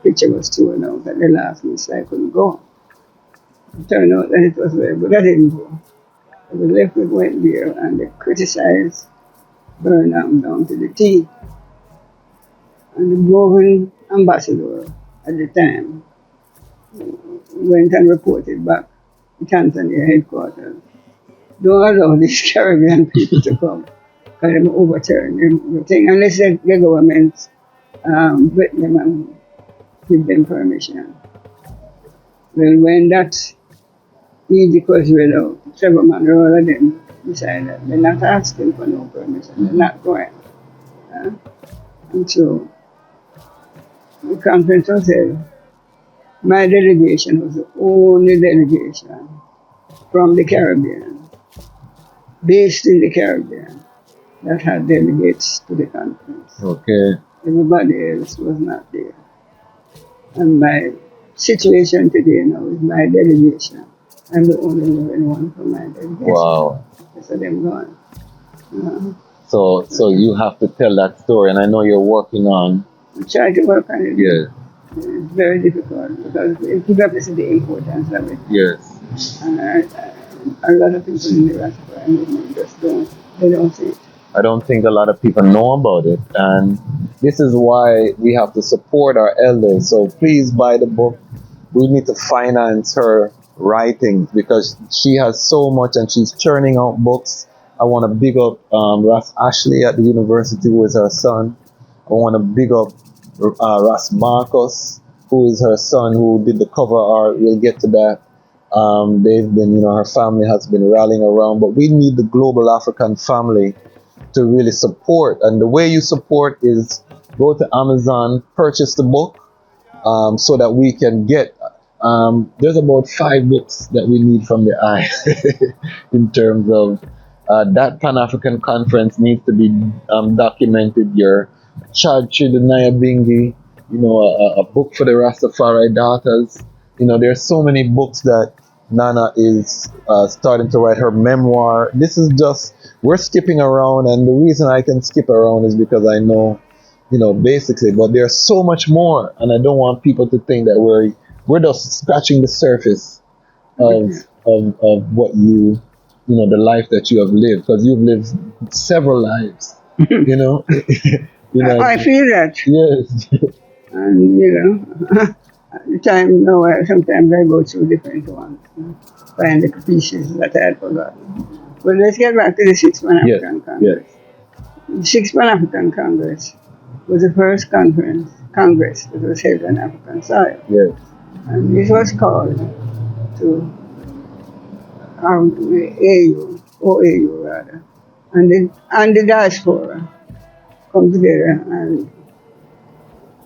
picture was torn out at the last minute, so I couldn't go. It turned out that it was there, but I didn't go. The left went there and they criticized Burnham down to the T. And the Grogan ambassador at the time went and reported back to Tanzania headquarters. Don't allow these Caribbean people to come because they overturn the thing unless the government let them and give them permission. Well, when that edict was read out, several men all of them decided they're not asking for no permission, they're not going. And so the conference was held. My delegation was the only delegation from the Caribbean, based in the Caribbean, that had delegates to the conference. Okay. Everybody else was not there. And my situation today now is my delegation I'm the only living one for my dead guests. Wow. So them gone. So you have to tell that story, and I know you're working on. I try to work on it. Yes. It's very difficult because people have to see the importance of it. Yes. And a lot of people in the Rastafari movement just don't see it. I don't think a lot of people know about it, and this is why we have to support our elders. So please buy the book. We need to finance her writings because she has so much and she's churning out books. I want to big up Ras Ashley at the university, who is her son. I want to big up Ras Marcus, who is her son, who did the cover art. We'll get to that. They've been, her family has been rallying around, but we need the global African family to really support. And the way you support is go to Amazon, purchase the book, so that we can get, there's about 5 books that we need from the eye in terms of that Pan-African conference needs to be documented. Your Chad Naya Bingi, a book for the Rastafari daughters. There's so many books that Nana is starting to write her memoir. This is just, we're skipping around, and the reason I can skip around is because I know, basically, but there's so much more, and I don't want people to think that we're just scratching the surface of what the life that you have lived, because you've lived several lives, I feel that. Yes. And, at the time, sometimes I go through different ones, find the pieces that I had forgotten. But let's get back to the 6th Pan-African Congress. The 6th Pan-African Congress was the first Congress that was held on African soil. Yes. And this was called to OAU rather, and the diaspora come together, and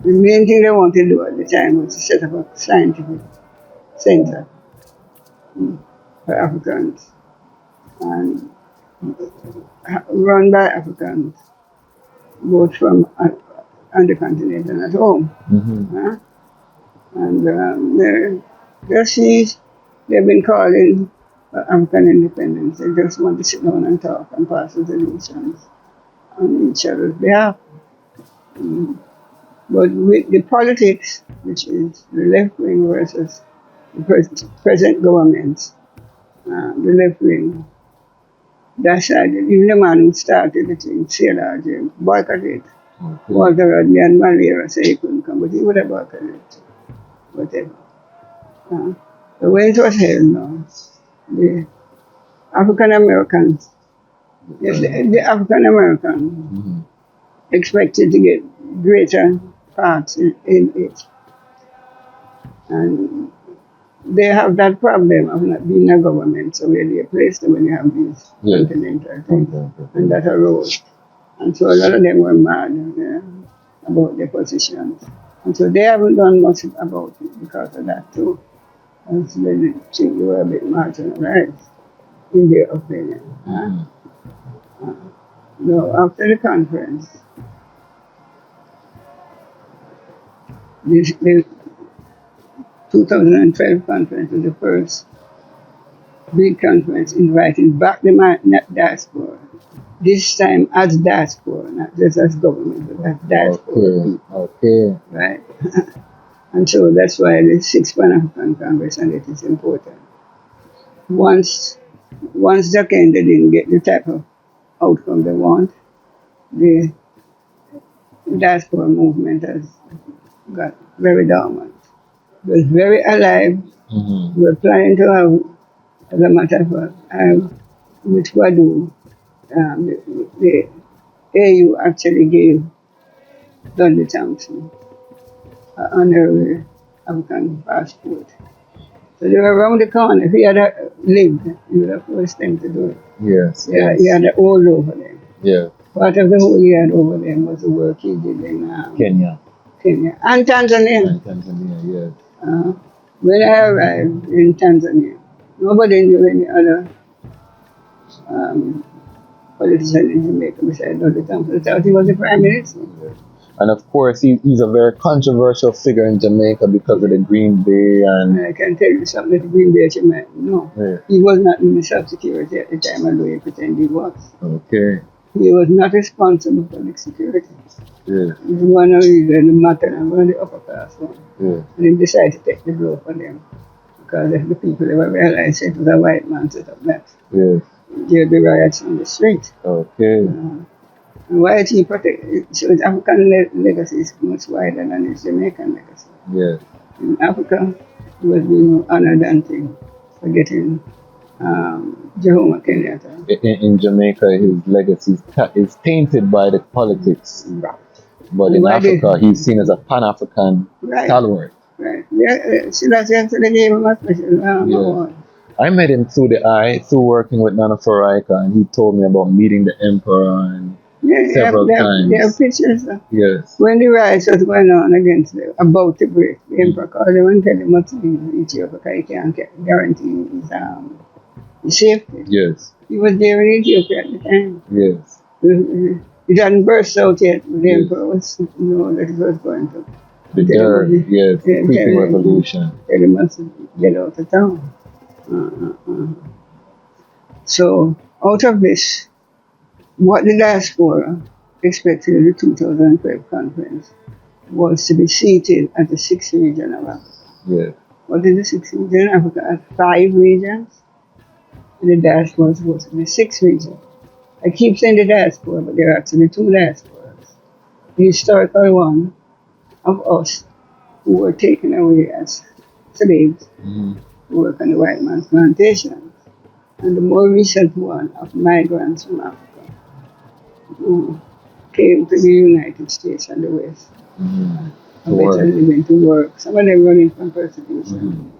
the main thing they wanted to do at the time was to set up a scientific center for Africans and run by Africans, both from on the continent and at home. Mm-hmm. And they've been calling African independence. They just want to sit down and talk and pass resolutions on each other's behalf. But with the politics, which is the left wing versus the present government, the left wing, that side, even the man who started the thing, CLRJ, boycotted it. Okay. Walter Rodney and Malera said he couldn't come, but he would have boycotted it. Whatever. The way it was held now, the African Americans, the African Americans expected to get greater parts in it. And they have that problem of not being a government, so where they place them when you have these continental things, and that arose. And so a lot of them were mad about their positions. And so they haven't done much about it because of that too. And so they think they were a bit marginalized in their opinion. Now, after the conference, the 2012 conference was the first big conference inviting back the diaspora. This time as diaspora, not just as government, but as diaspora. Okay. Right? And so that's why the 6th Pan-African Congress and it is important. Once Jacinda didn't get the type of outcome they want, the diaspora movement has got very dormant. It was very alive. We were planning to have, as a matter of fact, with Wadu, the AU actually gave Dudley Thompson an honorary African passport. So they were around the corner. If he had lived, he would have forced them to do it. Yes. He had all over them. Yeah. Part of the whole he had over them was the work he did in Kenya. And Tanzania. Yes. When I arrived in Tanzania, nobody knew any other politician in Jamaica besides Dudley Thompson. I thought he was the Prime Minister. And of course, he's a very controversial figure in Jamaica because of the Green Bay and... I can tell you something that the Green Bay might know. Yeah. He was not Minister of Security at the time, although he pretended he was. Okay. He was not responsible for the security. Yeah. He was one of the matter and one of the upper class one. Yeah. And he decided to take the blow for them. Because the people, they were realized it was a white man set up that. Yeah. There the riots on the street. Okay. And why he protect, so his African legacy is much wider than his Jamaican legacy. Yeah. In Africa, he was being honored and thing for getting Jehovah Kenyatta. In Jamaica, his legacy is tainted by the politics. Right. But in Africa, he's seen as a Pan-African stalwart. Right. Yeah, see, that's after they gave him a special award. I met him through working with Nana Farika, and he told me about meeting the emperor and several times. There are pictures. Yes. When the riots was going on against them, about to break, the emperor called him and told him what to do in Ethiopia because he can't guarantee his safety. Yes. He was there in Ethiopia at the time. Yes. It hadn't burst out yet, but the emperor was that it was going to. The creeping revolution. They must get out of town. So, out of this, what the diaspora expected in the 2012 conference was to be seated at the 6th region of Africa. Yeah. What is the 6th region of Africa? At 5 regions. And the diaspora was supposed to be 6 regions. I keep saying the diaspora, but there are actually 2 diasporas. The historical one of us who were taken away as slaves to work on the white man's plantations, and the more recent one of migrants from Africa who came to the United States and the West and better living to work. Some of them running from persecution,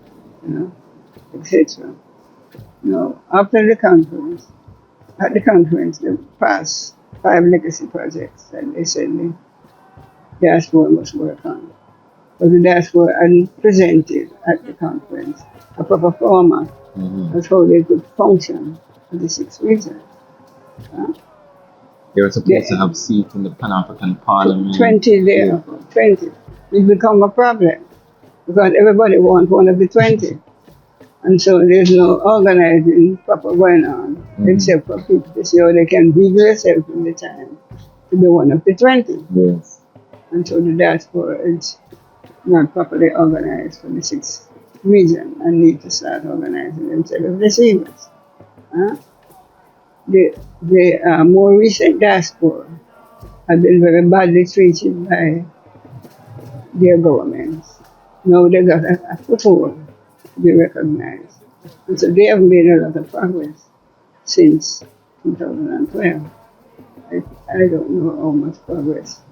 etc. Now, after the conference, at the conference, they passed 5 legacy projects that they said the diaspora must work on. But the diaspora hadn't presented at the conference a proper format as how they could function at the 6th region. They were supposed to have seats in the Pan-African Parliament. 20 there, 20. It become a problem because everybody wants one of the 20. And so there's no organizing proper going on, except for people to see how they can wiggle themselves in the time to be one of the 20. Yes. And so the diaspora is not properly organized for the 6th region and need to start organizing themselves as receivers. The more recent diaspora have been very badly treated by their governments. Now they got a foothold to be recognized. And so they have made a lot of progress since 2012. I don't know how much progress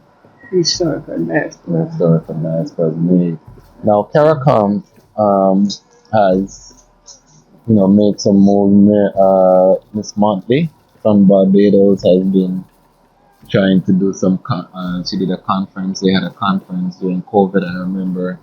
historical diaspora has made. Now, CARICOM has, made some movement. Miss Montley from Barbados has been trying to do some. She did a conference. They had a conference during COVID. I remember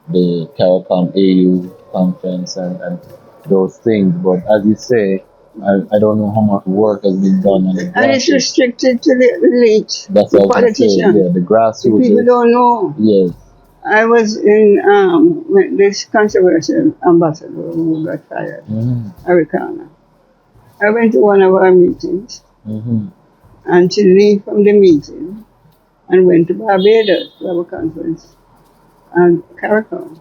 the CARICOM AU conference and those things. But as you say, I don't know how much work has been done on it. And it's restricted to the elite, that's the what I say, politicians. the grassroots. People don't know. Yes. I was in this controversial ambassador who got fired, Arikana. I went to one of our meetings, and she left from the meeting and went to Barbados to have a conference and CARICOM.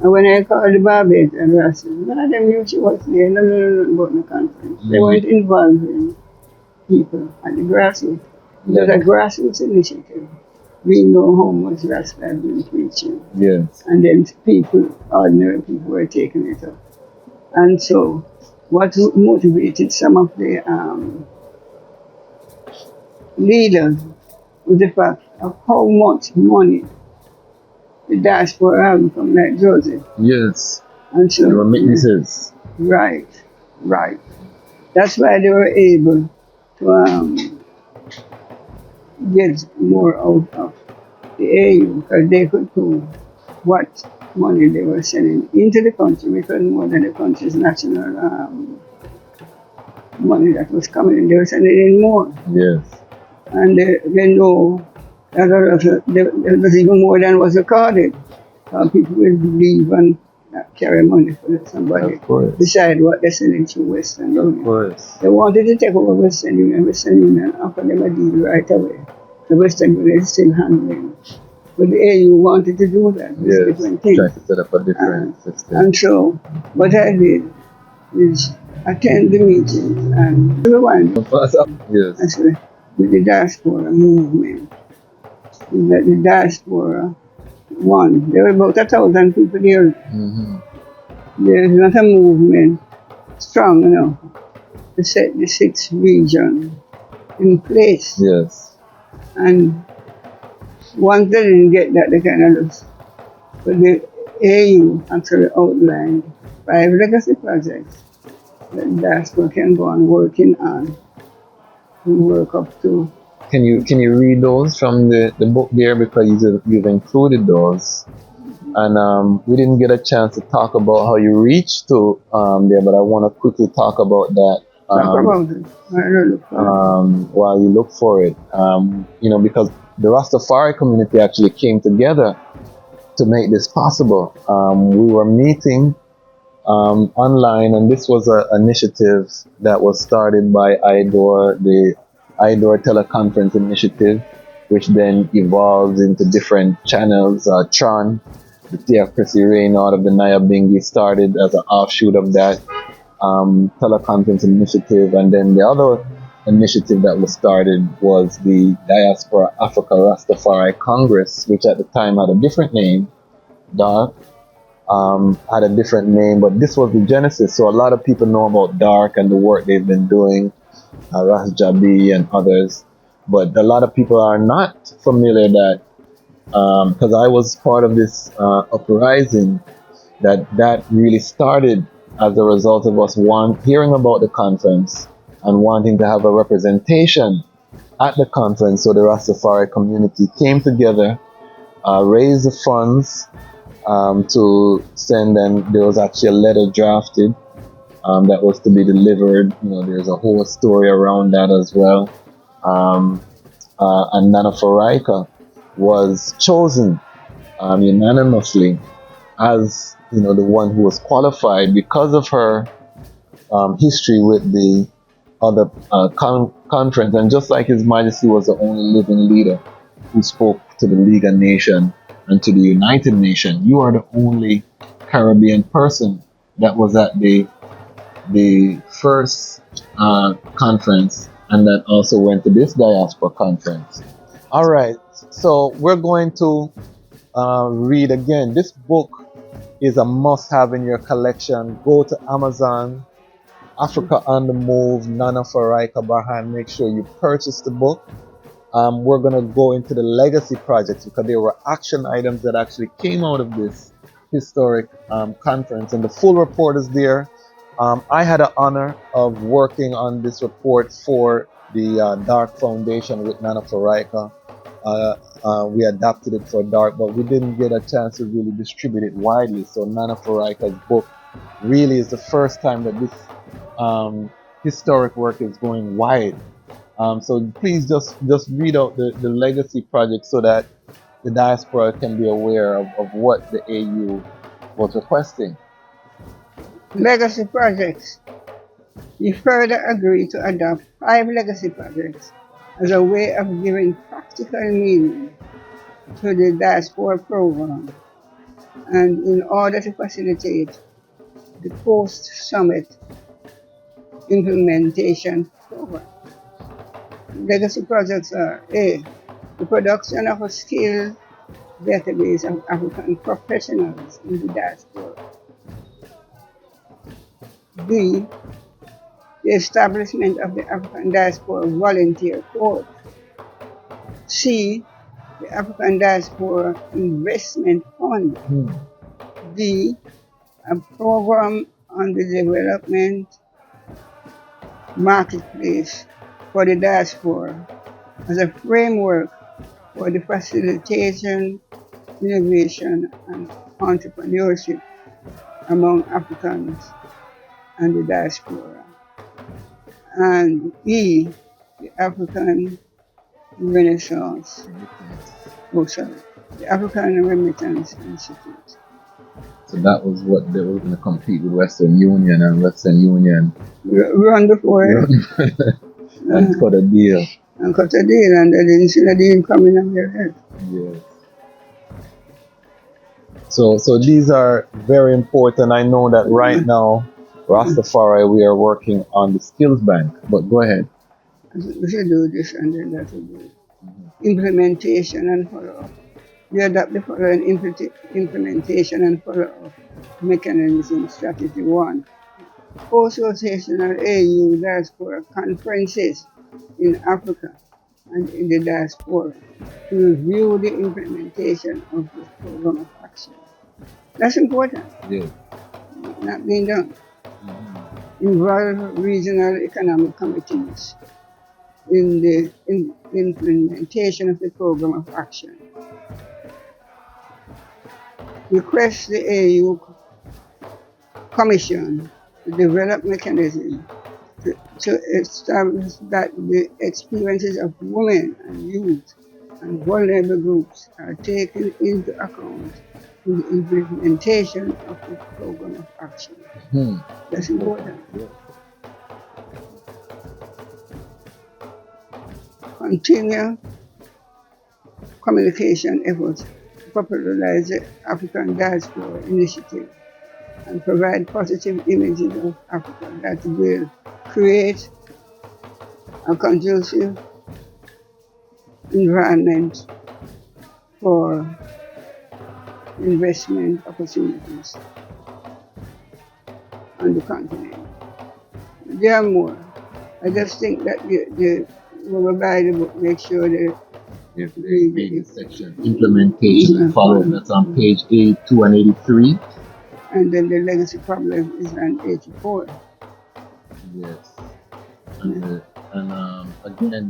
And when I called the Barbados and Rasta, none of them knew she was there, no, about the conference. They weren't involving people at the grassroots. It was a grassroots initiative. We know how much Rasta has been preaching. Yes. And then ordinary people were taking it up. And so, what motivated some of the leaders was the fact of how much money the diaspora have from like Joseph. Yes. And so, the remittances. Right. That's why they were able to get more out of the AU, because they could prove what money they were sending into the country, because more than the country's national money that was coming in, they were sending in more. Yes. And they know There was even more than was recorded. People will believe and carry money for somebody Of course. decide what they're selling to Western Of Union. course. They wanted to take over Western Union. Western Union offered them a deal right away. The Western Union is still handling. But the AU wanted to do that. It's a different thing. Try to set up a different system. And so what I did is attend the meeting and everyone Yes. actually with the diaspora movement. The diaspora won. There were about 1,000 people there. There's not a movement strong enough to set the 6th region in place. Yes. And once they didn't get that, they kind of lost. But the AU actually outlined 5 legacy projects that the diaspora can go on working on and work up to. Can you read those from the book there, because you've included those, and we didn't get a chance to talk about how you reached to there, but I want to quickly talk about that. Talk about it. While you look for it, because the Rastafari community actually came together to make this possible. We were meeting online, and this was an initiative that was started by IDOR, the IDOR teleconference initiative, which then evolved into different channels. Tron, the Theocracy Reign out of the Nyabingi, started as an offshoot of that teleconference initiative, and then the other initiative that was started was the Diaspora Africa Rastafari Congress, which at the time had a different name. Dark had a different name, but this was the genesis. So a lot of people know about Dark and the work they've been doing, Ras Jabi and others, but a lot of people are not familiar that, because I was part of this uprising, that really started as a result of us hearing about the conference and wanting to have a representation at the conference. So the Rastafari community came together, raised the funds to send, and there was actually a letter drafted that was to be delivered. There's a whole story around that as well. And Nana Farika was chosen unanimously as the one who was qualified because of her history with the other conference. And just like His Majesty was the only living leader who spoke to the League of Nations and to the United Nations, you are the only Caribbean person that was at the first conference, and that also went to this diaspora conference. All right, so we're going to read again. This book is a must-have in your collection. Go to Amazon, Africa on the Move, Nana Farika Berhane. Make sure you purchase the book. We're going to go into the legacy projects, because there were action items that actually came out of this historic conference, and the full report is there. I had the honor of working on this report for the Dark Foundation with Nana Farika. We adapted it for Dark, but we didn't get a chance to really distribute it widely. So Nana Farika's book really is the first time that this historic work is going wide. So please just read out the legacy project so that the diaspora can be aware of what the AU was requesting. Legacy projects. We further agreed to adopt 5 legacy projects as a way of giving practical meaning to the diaspora program, and in order to facilitate the post-summit implementation program. Legacy projects are: A, the production of a skilled database of African professionals in the diaspora. B, the establishment of the African Diaspora Volunteer Corps. C, the African Diaspora Investment Fund. D, a program on the development marketplace for the diaspora as a framework for the facilitation, innovation, and entrepreneurship among Africans and the diaspora. And E, the African Renaissance. Oh, sorry. The African Remittance Institute. So that was what they were going to compete with Western Union, and Western Union Run before it. and cut a deal. And cut a deal, and they didn't see the deal coming on their head. Yes. So these are very important. I know that right now, Rastafari, we are working on the skills bank. But go ahead. We should do this and then that will do it. Implementation and follow-up. We adopt the following implementation and follow-up mechanism strategy 1. Co-associational AU diaspora conferences in Africa and in the diaspora to review the implementation of this program of action. That's important. Yeah. Not being done. Involve regional economic committees in the implementation of the program of action. Request the AU Commission to develop mechanisms to establish that the experiences of women and youth and vulnerable groups are taken into account in the implementation of the program of action. That's important. Continue communication efforts to popularize the African Diaspora Initiative and provide positive images of Africa that will create a conducive environment for investment opportunities on the continent. There are more. I just think that when we buy the book, make sure that the section implementation follow. That's on page 82 and 83. And then the legacy problem is on 84. Yes. And again,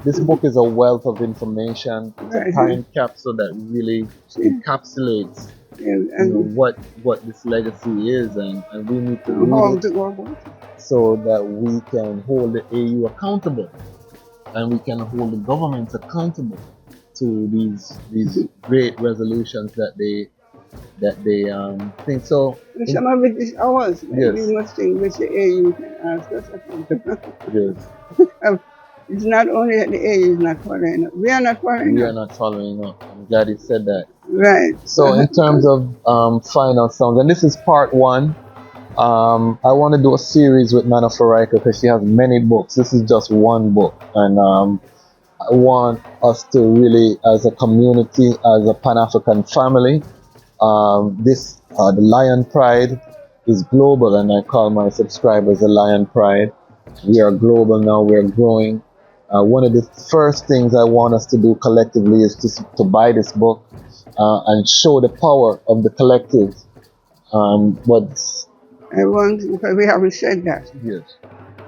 this book is a wealth of information. It's a time capsule that really encapsulates what this legacy is, and we need to read it so that we can hold the AU accountable, and we can hold the governments accountable to these great resolutions that they think. So some of it is ours. Yes. We must think which the AU can ask us accountable. Yes. It's not only that the AU is not following up. We are not following up. We are not following up. I'm glad you said that. Right. So in terms of final songs, and this is part 1. I want to do a series with Nana Farika because she has many books. This is just one book, and I want us to really, as a community, as a Pan-African family, the Lion Pride is global, and I call my subscribers the Lion Pride. We are global now. We are growing. One of the first things I want us to do collectively is to buy this book and show the power of the collective. I want, because we haven't said that. Yes.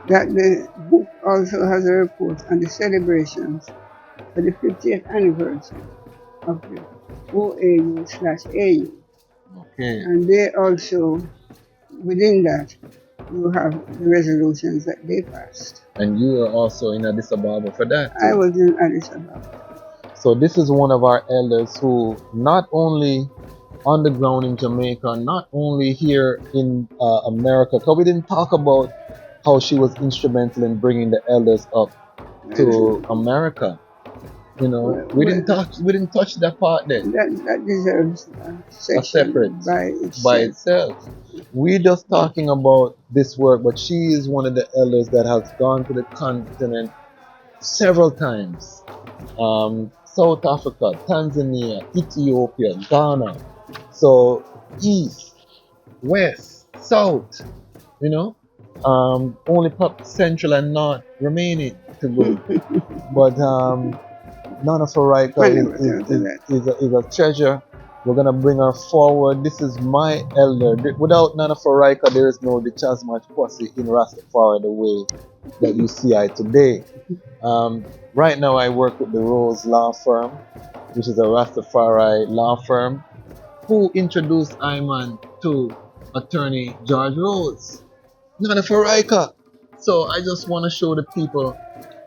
That the book also has a report on the celebrations for the 50th anniversary of the OAU/AU. Okay. And they also, within that, you have the resolutions that they passed. And you were also in Addis Ababa for that too. I was in Addis Ababa. So this is one of our elders who not only on the ground in Jamaica, not only here in America, because we didn't talk about how she was instrumental in bringing the elders up to America. You know, we didn't touch that part there. That deserves a separate by itself. We're just talking about this work, but she is one of the elders that has gone to the continent several times. South Africa, Tanzania, Ethiopia, Ghana. So east, west, south, you know, only central and north remaining to go. But Nana Farika is a treasure. We're gonna bring her forward. This is my elder. Without Nana Farika, there is no Dejazmatch Kwasi in Rastafari the way that you see I today. Right now I work with the Rose Law Firm, which is a Rastafari law firm, who introduced Ayman to attorney George Rose, Nana Farika. So I just want to show the people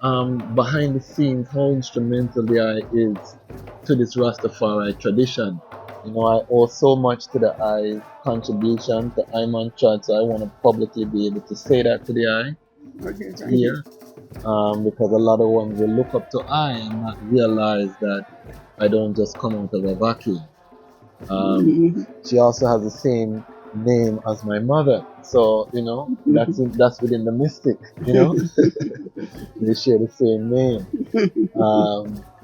behind the scenes how instrumental the eye is to this Rastafari tradition. You know, I owe so much to the eye contribution to Iman Chad, so I want to publicly be able to say that to the eye Okay, thank you. here, because a lot of ones will look up to I and not realize that I don't just come out of a vacuum. She also has the same name as my mother, so you know that's within the mystic. You know, they share the same name.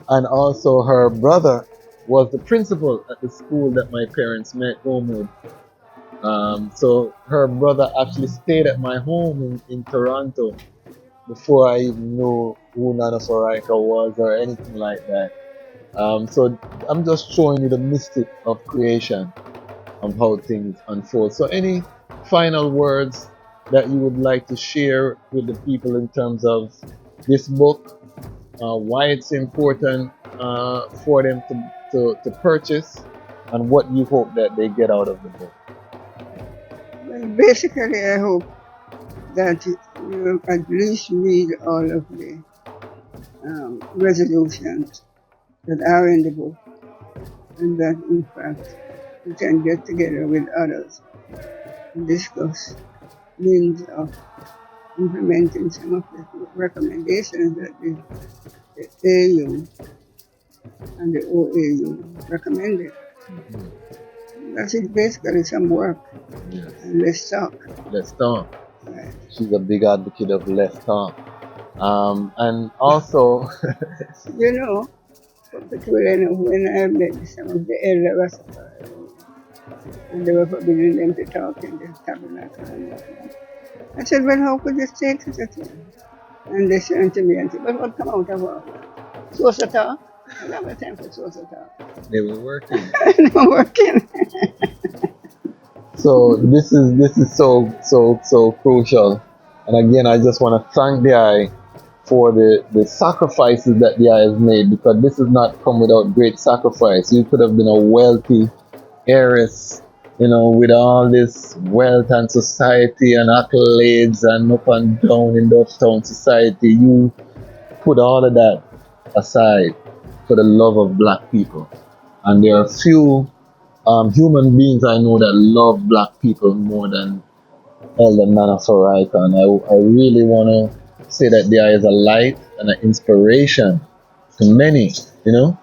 And also her brother was the principal at the school that my parents met home. So her brother actually stayed at my home in Toronto before I even knew who Nana Farika was or anything like that. So I'm just showing you the mystic of creation, of how things unfold. So any final words that you would like to share with the people in terms of this book, why it's important for them to purchase, and what you hope that they get out of the book? Well, basically, I hope that you at least read all of the resolutions that are in the book, and that in fact you can get together with others and discuss means of implementing some of the recommendations that the AU and the OAU recommended. That's it, basically some work. Yes. And let's talk. Let's talk. Right. She's a big advocate of let's talk. And also, You know, particularly when I met some of the elder Rastafari, and they were forbidding them to talk in the tabernacle and whatnot. I said, well, how could you take such a thing? And they turned to me and said, but what come out of all that? Social talk? I don't have time for social talk. they were working. No working. So this is so crucial. And again, I just want to thank the eye for the sacrifices that the eye has made, because this has not come without great sacrifice. You could have been a wealthy heiress, you know, with all this wealth and society and accolades and up and down in the uptown society. You put all of that aside for the love of black people. And there are few human beings I know that love black people more than Elder Nana Farika. And I really want to say that there is a light and an inspiration to many, you know.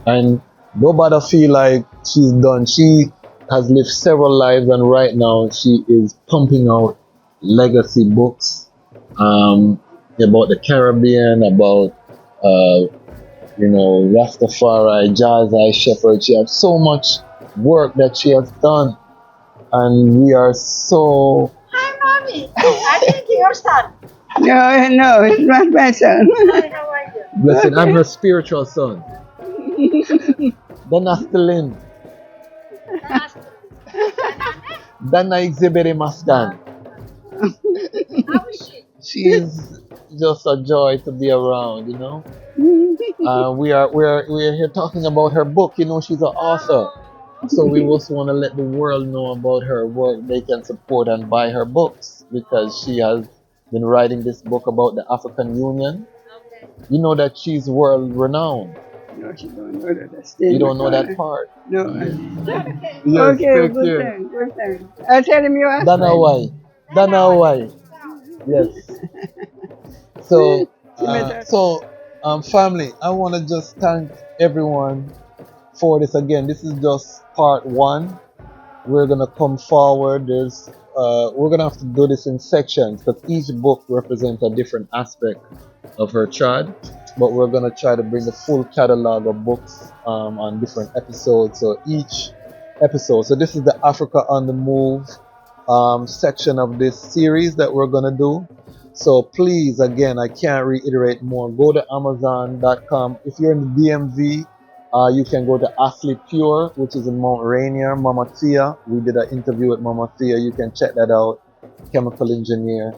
And nobody feel like she's done. She has lived several lives, and right now she is pumping out legacy books about the Caribbean, about Rastafari, Jazz Eye Shepherd. She has so much work that she has done, and we are so. Hi, mommy. I think your son. No, it's not my son. Hi, how are you? Blessed, I'm her spiritual son. Dana Stelin. Dana Exhibit Mastan. How is she? She's just a joy to be around, you know. We're here talking about her book. You know, she's an author, so we also want to let the world know about her work. They can support and buy her books, because she has been writing this book about the African Union. Okay. You know that she's world renowned. No, she don't know that. That's still You don't know recorded. that part. No. Okay. Yes, Okay, take good care. thing, good thing. I'll tell him you asked. Dana why? Dana why? Yes. So, family, I want to just thank everyone for this again. This is just part one. We're gonna come forward. We're gonna have to do this in sections, because each book represents a different aspect of her tribe. But we're gonna try to bring the full catalog of books on different episodes. So each episode. So this is the Africa on the Move section of this series that we're gonna do. So please, again, I can't reiterate more. Go to Amazon.com. If you're in the DMV, you can go to Ashley Pure, which is in Mount Rainier. Mama Thea, we did an interview with Mama Thea. You can check that out. Chemical engineer.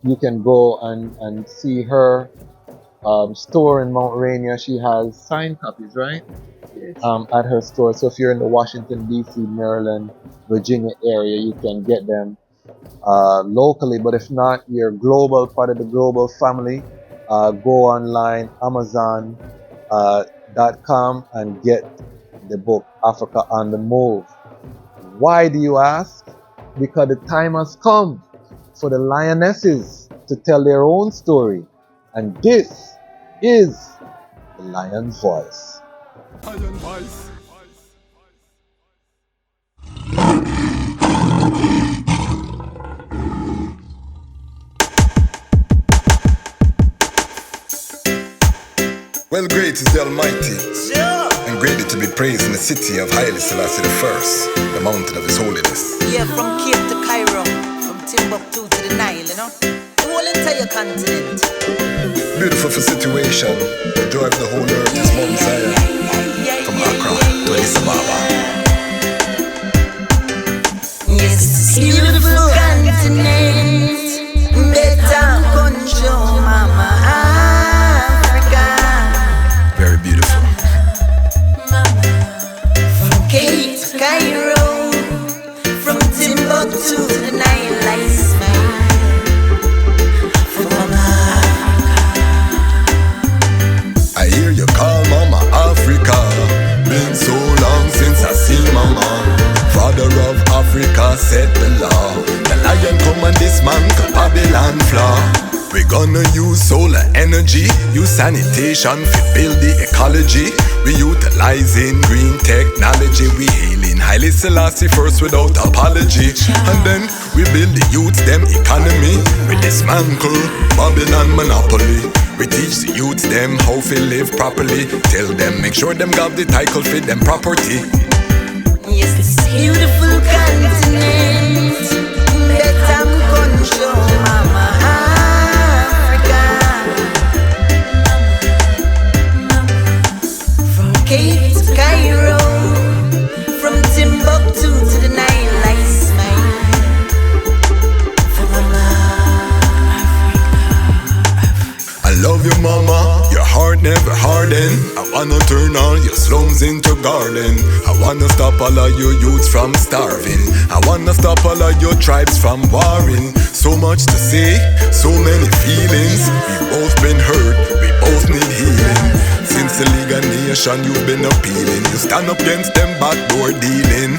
You can go and see her store in Mount Rainier. She has signed copies, right? Yes. At her store. So if you're in the Washington, D.C., Maryland, Virginia area, you can get them. locally, but if not, you're global, part of the global family, go online, Amazon.com, and get the book Africa on the Move. Why do you ask? Because the time has come for the lionesses to tell their own story, and this is the Lion's Voice. Lion voice. Well, great is the Almighty, and greatly to be praised in the city of Haile Selassie I, the mountain of His holiness. Yeah, from Cape to Cairo, from Timbuktu to the Nile, you know? The whole entire continent. Beautiful for situation, the joy of the whole earth is Mount Zion, from Accra to Addis Ababa. Yes, it's beautiful continent, better control, Mama Africa. Very beautiful. From Cape to Cairo, from Timbuktu to the Nile, I smile. For Mama I hear you call Mama Africa. Been so long since I seen Mama. Father of Africa set the law. The lion come and dismantle Babylon flaw. We gonna use solar energy, use sanitation to build the ecology. We utilizing green technology. We hailing Haile Selassie first without apology. And then we build the youth them economy. We dismantle Babylon monopoly. We teach the youth them how to live properly. Tell them make sure them got the title for them property. yes, this beautiful continent, better control, Mama Africa. From Cape to Cairo, from Timbuktu to the Nile, I smile. For Mama I love you, Mama. Your heart never harden. I wanna turn all your slums into garden. I wanna stop all of your youths from starving. I wanna stop all of your tribes from warring. So much to say, so many feelings. We both been hurt, we both need healing. Since the League of Nations you've been appealing. You stand up against them backdoor dealing.